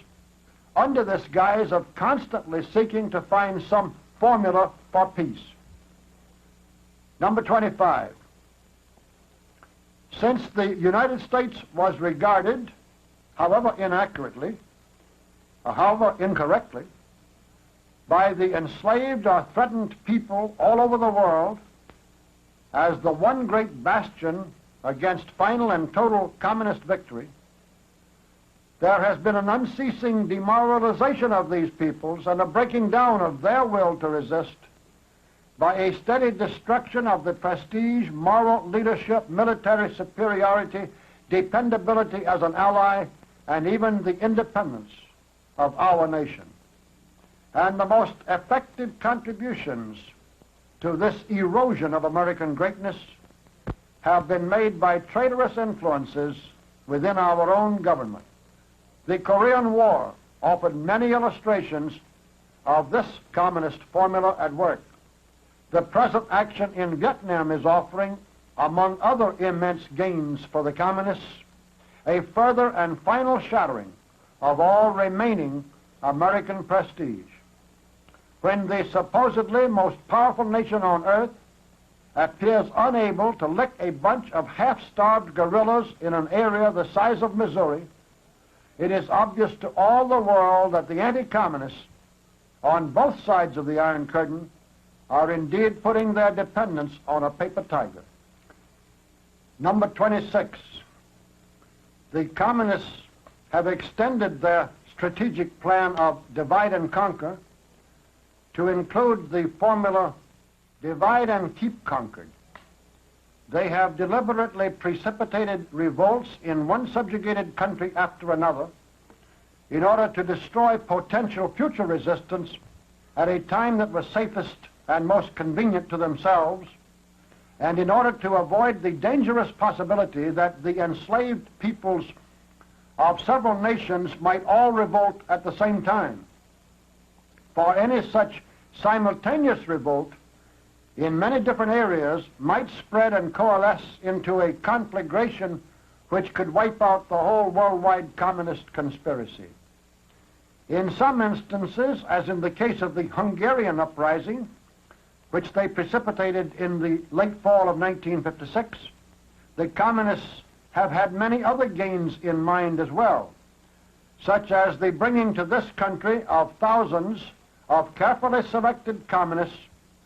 Speaker 1: under this guise of constantly seeking to find some formula for peace. Number 25. Since the United States was regarded, however inaccurately, or however incorrectly, by the enslaved or threatened people all over the world as the one great bastion against final and total communist victory, there has been an unceasing demoralization of these peoples and a breaking down of their will to resist by a steady destruction of the prestige, moral leadership, military superiority, dependability as an ally, and even the independence of our nation. And the most effective contributions to this erosion of American greatness have been made by traitorous influences within our own government. The Korean War offered many illustrations of this communist formula at work. The present action in Vietnam is offering, among other immense gains for the communists, a further and final shattering of all remaining American prestige. When the supposedly most powerful nation on earth appears unable to lick a bunch of half-starved guerrillas in an area the size of Missouri, it is obvious to all the world that the anti-communists on both sides of the Iron Curtain are indeed putting their dependence on a paper tiger. Number 26. The communists have extended their strategic plan of divide and conquer to include the formula divide and keep conquered. They have deliberately precipitated revolts in one subjugated country after another in order to destroy potential future resistance at a time that was safest and most convenient to themselves, and in order to avoid the dangerous possibility that the enslaved peoples of several nations might all revolt at the same time. For any such simultaneous revolt in many different areas might spread and coalesce into a conflagration which could wipe out the whole worldwide communist conspiracy. In some instances, as in the case of the Hungarian uprising, which they precipitated in the late fall of 1956, the communists have had many other gains in mind as well, such as the bringing to this country of thousands of carefully selected communists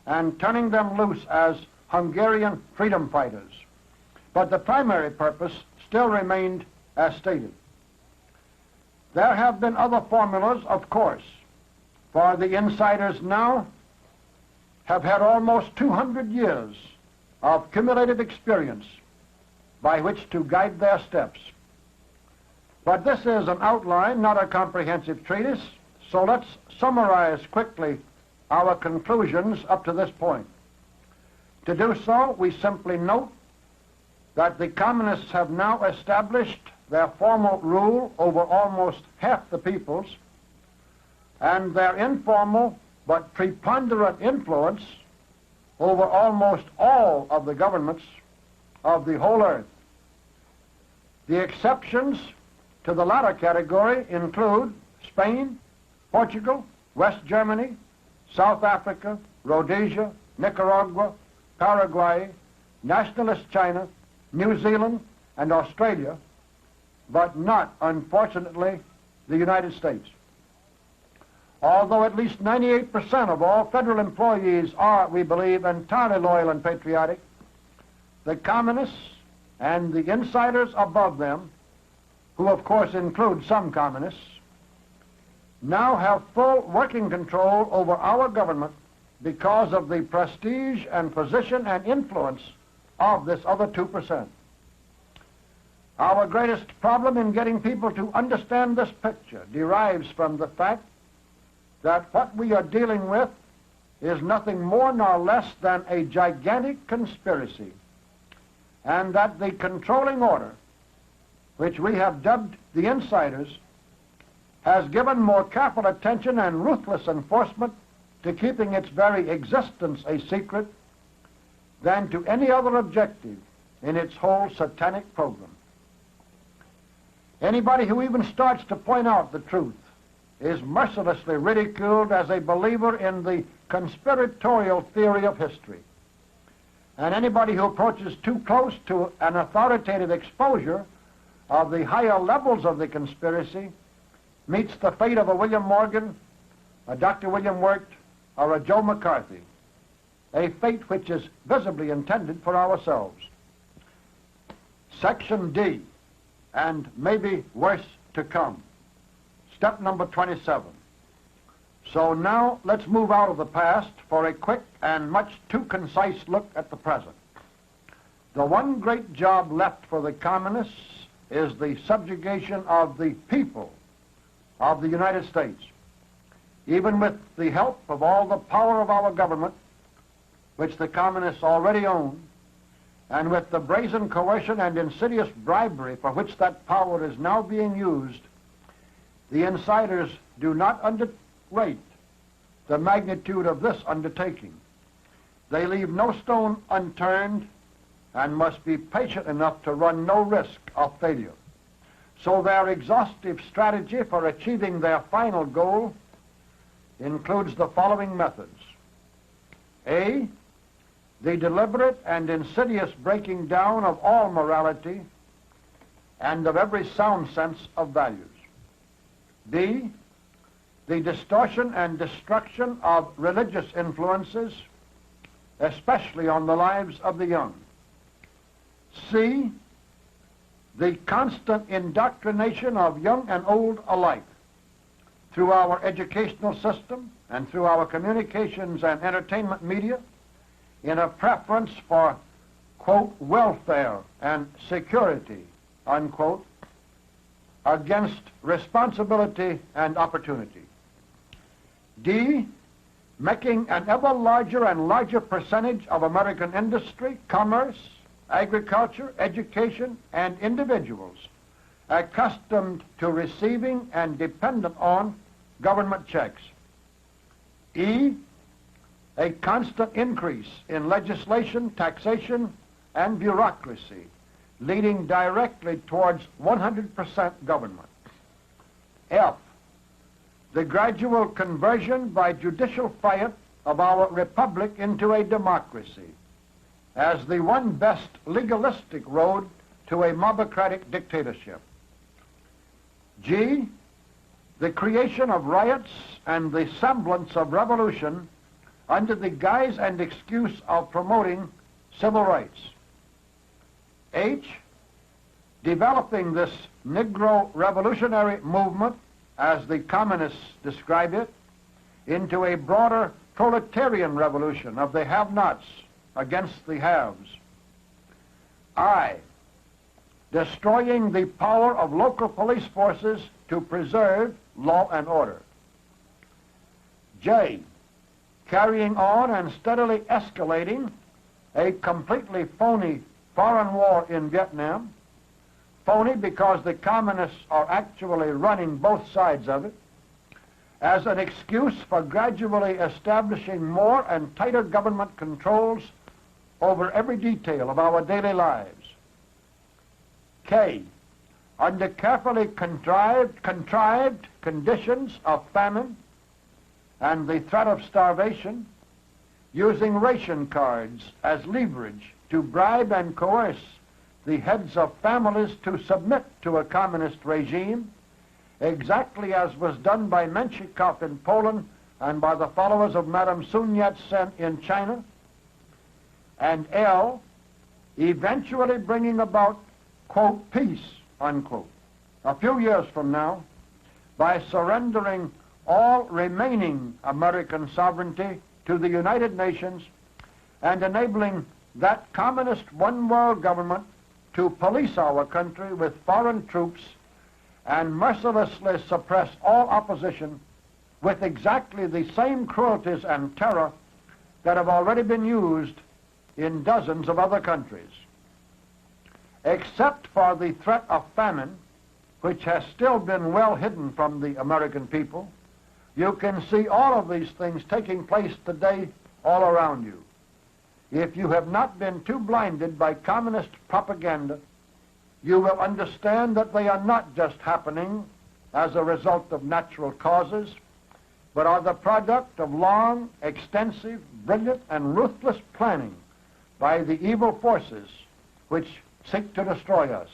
Speaker 1: and turning them loose as Hungarian freedom fighters. But the primary purpose still remained as stated. There have been other formulas, of course, for the insiders now have had almost 200 years of cumulative experience by which to guide their steps. But this is an outline, not a comprehensive treatise, so let's summarize quickly our conclusions up to this point. To do so, we simply note that the communists have now established their formal rule over almost half the peoples, and their informal but preponderant influence over almost all of the governments of the whole earth. The exceptions to the latter category include Spain, Portugal, West Germany, South Africa, Rhodesia, Nicaragua, Paraguay, Nationalist China, New Zealand, and Australia, but not, unfortunately, the United States. Although at least 98% of all federal employees are, we believe, entirely loyal and patriotic, the communists and the insiders above them, who of course include some communists, now have full working control over our government because of the prestige and position and influence of this other 2%. Our greatest problem in getting people to understand this picture derives from the fact that what we are dealing with is nothing more nor less than a gigantic conspiracy, and that the controlling order, which we have dubbed the insiders, has given more careful attention and ruthless enforcement to keeping its very existence a secret than to any other objective in its whole satanic program. Anybody who even starts to point out the truth is mercilessly ridiculed as a believer in the conspiratorial theory of history. And anybody who approaches too close to an authoritative exposure of the higher levels of the conspiracy meets the fate of a William Morgan, a Dr. William Wirt, or a Joe McCarthy, a fate which is visibly intended for ourselves. Section D, and maybe worse to come. Step number 27. So now let's move out of the past for a quick and much too concise look at the present. The one great job left for the communists is the subjugation of the people of the United States. Even with the help of all the power of our government, which the communists already own, and with the brazen coercion and insidious bribery for which that power is now being used, the insiders do not underrate the magnitude of this undertaking. They leave no stone unturned and must be patient enough to run no risk of failure. So their exhaustive strategy for achieving their final goal includes the following methods. A, the deliberate and insidious breaking down of all morality and of every sound sense of values. B, the distortion and destruction of religious influences, especially on the lives of the young. C, the constant indoctrination of young and old alike through our educational system and through our communications and entertainment media in a preference for, quote, welfare and security, unquote, against responsibility and opportunity. D, making an ever larger and larger percentage of American industry, commerce, agriculture, education, and individuals accustomed to receiving and dependent on government checks. E, a constant increase in legislation, taxation, and bureaucracy, leading directly towards 100% government. F, the gradual conversion by judicial fiat of our republic into a democracy as the one best legalistic road to a mobocratic dictatorship. G, the creation of riots and the semblance of revolution under the guise and excuse of promoting civil rights. H, developing this Negro revolutionary movement, as the communists describe it, into a broader proletarian revolution of the have-nots against the haves. I, destroying the power of local police forces to preserve law and order. J, carrying on and steadily escalating a completely phony foreign war in Vietnam, phony because the communists are actually running both sides of it, as an excuse for gradually establishing more and tighter government controls over every detail of our daily lives. K, under carefully contrived conditions of famine and the threat of starvation, using ration cards as leverage to bribe and coerce the heads of families to submit to a communist regime, exactly as was done by Menshikov in Poland and by the followers of Madame Sun Yat-sen in China. And L, eventually bringing about, quote, peace, unquote, a few years from now, by surrendering all remaining American sovereignty to the United Nations and enabling that communist one-world government to police our country with foreign troops and mercilessly suppress all opposition with exactly the same cruelties and terror that have already been used in dozens of other countries. Except for the threat of famine, which has still been well hidden from the American people, you can see all of these things taking place today all around you. If you have not been too blinded by communist propaganda, you will understand that they are not just happening as a result of natural causes, but are the product of long, extensive, brilliant, and ruthless planning by the evil forces which seek to destroy us.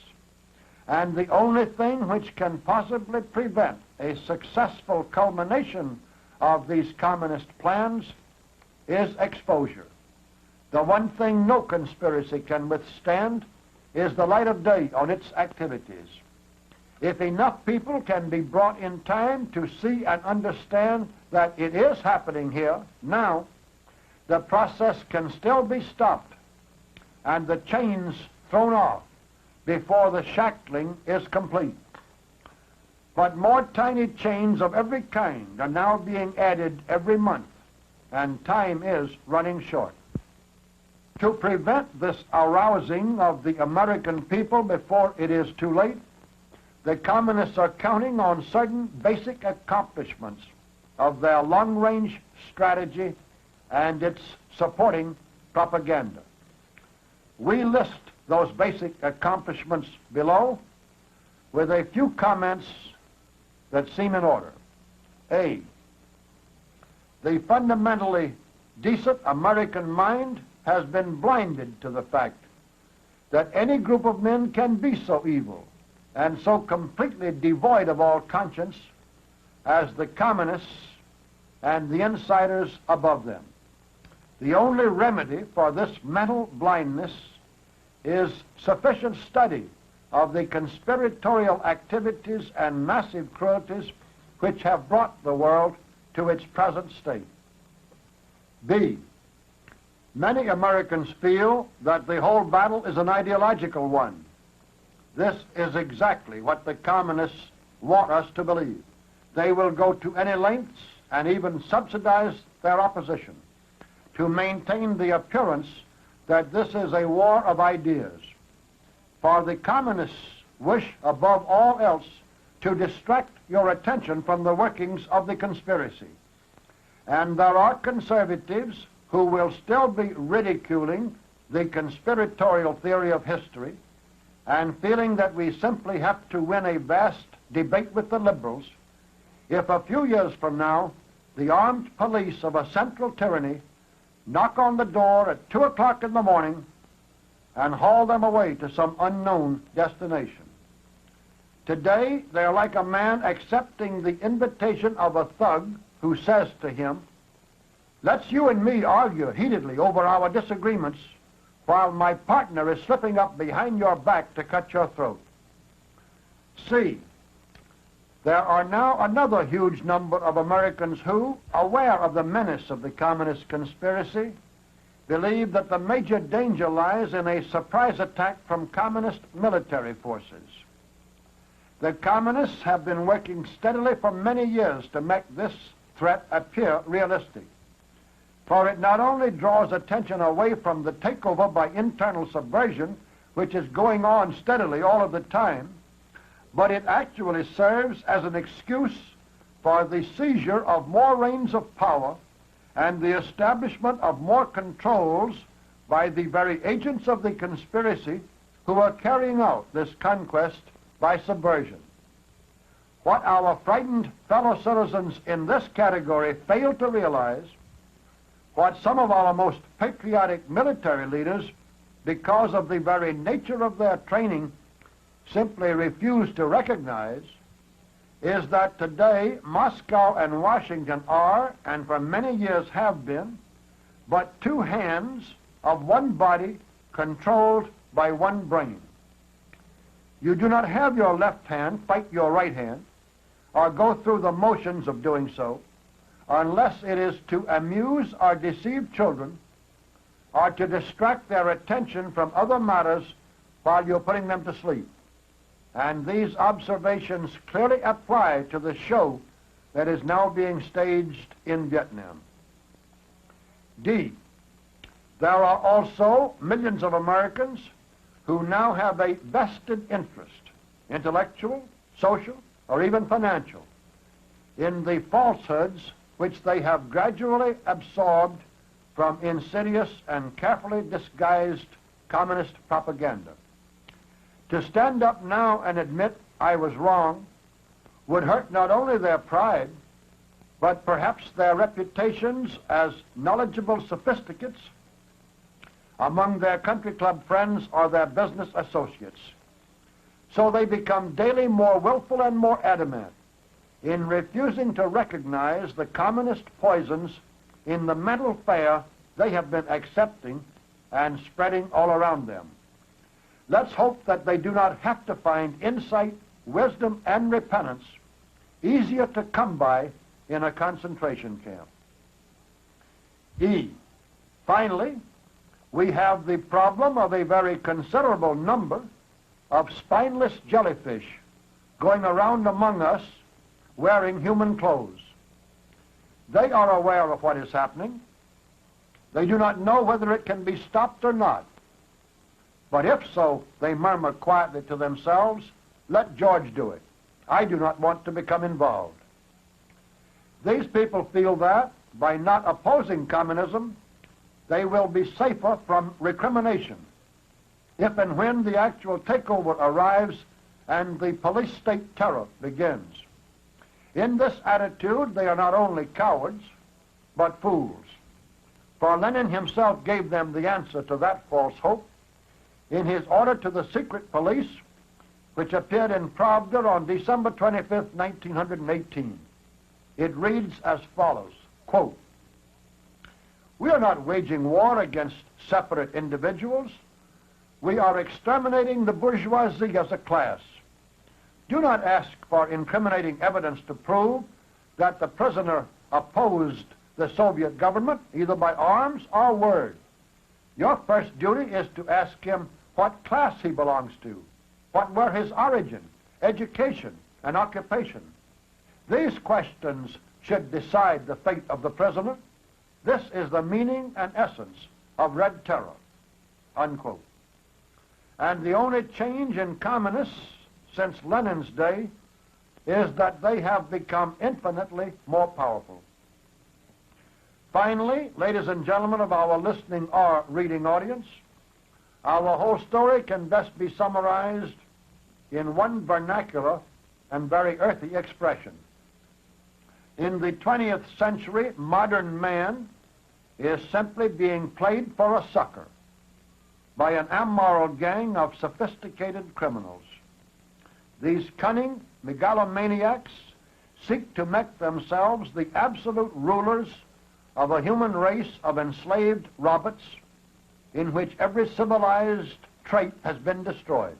Speaker 1: And the only thing which can possibly prevent a successful culmination of these communist plans is exposure. The one thing no conspiracy can withstand is the light of day on its activities. If enough people can be brought in time to see and understand that it is happening here, now, the process can still be stopped and the chains thrown off before the shackling is complete. But more tiny chains of every kind are now being added every month, and time is running short. To prevent this arousing of the American people before it is too late, the communists are counting on certain basic accomplishments of their long-range strategy and its supporting propaganda. We list those basic accomplishments below with a few comments that seem in order. A, the fundamentally decent American mind has been blinded to the fact that any group of men can be so evil and so completely devoid of all conscience as the communists and the insiders above them. The only remedy for this mental blindness is sufficient study of the conspiratorial activities and massive cruelties which have brought the world to its present state. B, many Americans feel that the whole battle is an ideological one. This is exactly what the communists want us to believe. They will go to any lengths and even subsidize their opposition, to maintain the appearance that this is a war of ideas. For the communists wish above all else to distract your attention from the workings of the conspiracy. And there are conservatives who will still be ridiculing the conspiratorial theory of history and feeling that we simply have to win a vast debate with the liberals if a few years from now the armed police of a central tyranny knock on the door at 2 o'clock in the morning and haul them away to some unknown destination. Today, they're like a man accepting the invitation of a thug who says to him, "Let's you and me argue heatedly over our disagreements while my partner is slipping up behind your back to cut your throat." See, there are now another huge number of Americans who, aware of the menace of the communist conspiracy, believe that the major danger lies in a surprise attack from communist military forces. The communists have been working steadily for many years to make this threat appear realistic, for it not only draws attention away from the takeover by internal subversion, which is going on steadily all of the time, but it actually serves as an excuse for the seizure of more reins of power and the establishment of more controls by the very agents of the conspiracy who are carrying out this conquest by subversion. What our frightened fellow citizens in this category fail to realize, what some of our most patriotic military leaders, because of the very nature of their training, simply refuse to recognize, is that today Moscow and Washington are, and for many years have been, but two hands of one body controlled by one brain. You do not have your left hand fight your right hand, or go through the motions of doing so, unless it is to amuse or deceive children, or to distract their attention from other matters while you're putting them to sleep. And these observations clearly apply to the show that is now being staged in Vietnam. D. There are also millions of Americans who now have a vested interest, intellectual, social, or even financial, in the falsehoods which they have gradually absorbed from insidious and carefully disguised communist propaganda. To stand up now and admit I was wrong would hurt not only their pride, but perhaps their reputations as knowledgeable sophisticates among their country club friends or their business associates. So they become daily more willful and more adamant in refusing to recognize the communist poisons in the mental fare they have been accepting and spreading all around them. Let's hope that they do not have to find insight, wisdom, and repentance easier to come by in a concentration camp. E. Finally, we have the problem of a very considerable number of spineless jellyfish going around among us wearing human clothes. They are aware of what is happening. They do not know whether it can be stopped or not. But if so, they murmur quietly to themselves, "Let George do it. I do not want to become involved." These people feel that by not opposing communism, they will be safer from recrimination if and when the actual takeover arrives and the police state terror begins. In this attitude, they are not only cowards, but fools. For Lenin himself gave them the answer to that false hope in his order to the secret police, which appeared in Pravda on December 25th, 1918. It reads as follows, quote, "We are not waging war against separate individuals. We are exterminating the bourgeoisie as a class. Do not ask for incriminating evidence to prove that the prisoner opposed the Soviet government, either by arms or word. Your first duty is to ask him what class he belongs to, what were his origin, education, and occupation. These questions should decide the fate of the prisoner, This is the meaning and essence of Red Terror, unquote. And the only change in communists since Lenin's day is that they have become infinitely more powerful. Finally, ladies and gentlemen of our listening or reading audience, our whole story can best be summarized in one vernacular and very earthy expression. In the 20th century, modern man is simply being played for a sucker by an amoral gang of sophisticated criminals. These cunning megalomaniacs seek to make themselves the absolute rulers of a human race of enslaved robots in which every civilized trait has been destroyed.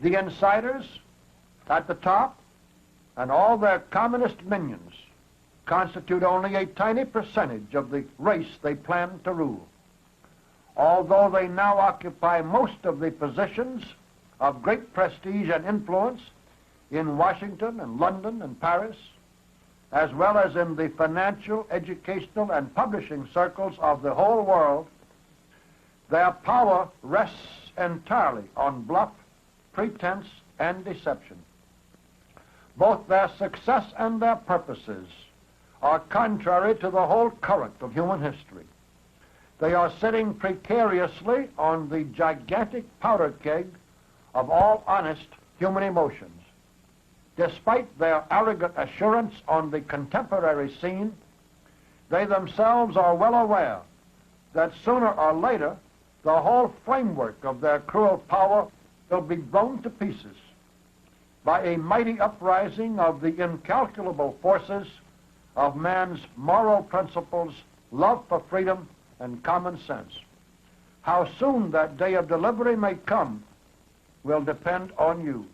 Speaker 1: The insiders at the top and all their communist minions constitute only a tiny percentage of the race they plan to rule. Although they now occupy most of the positions of great prestige and influence in Washington and London and Paris, as well as in the financial, educational, and publishing circles of the whole world, their power rests entirely on bluff, pretense, and deception. Both their success and their purposes are contrary to the whole current of human history. They are sitting precariously on the gigantic powder keg of all honest human emotions. Despite their arrogant assurance on the contemporary scene, they themselves are well aware that sooner or later the whole framework of their cruel power will be blown to pieces by a mighty uprising of the incalculable forces of man's moral principles, love for freedom, and common sense. How soon that day of delivery may come will depend on you.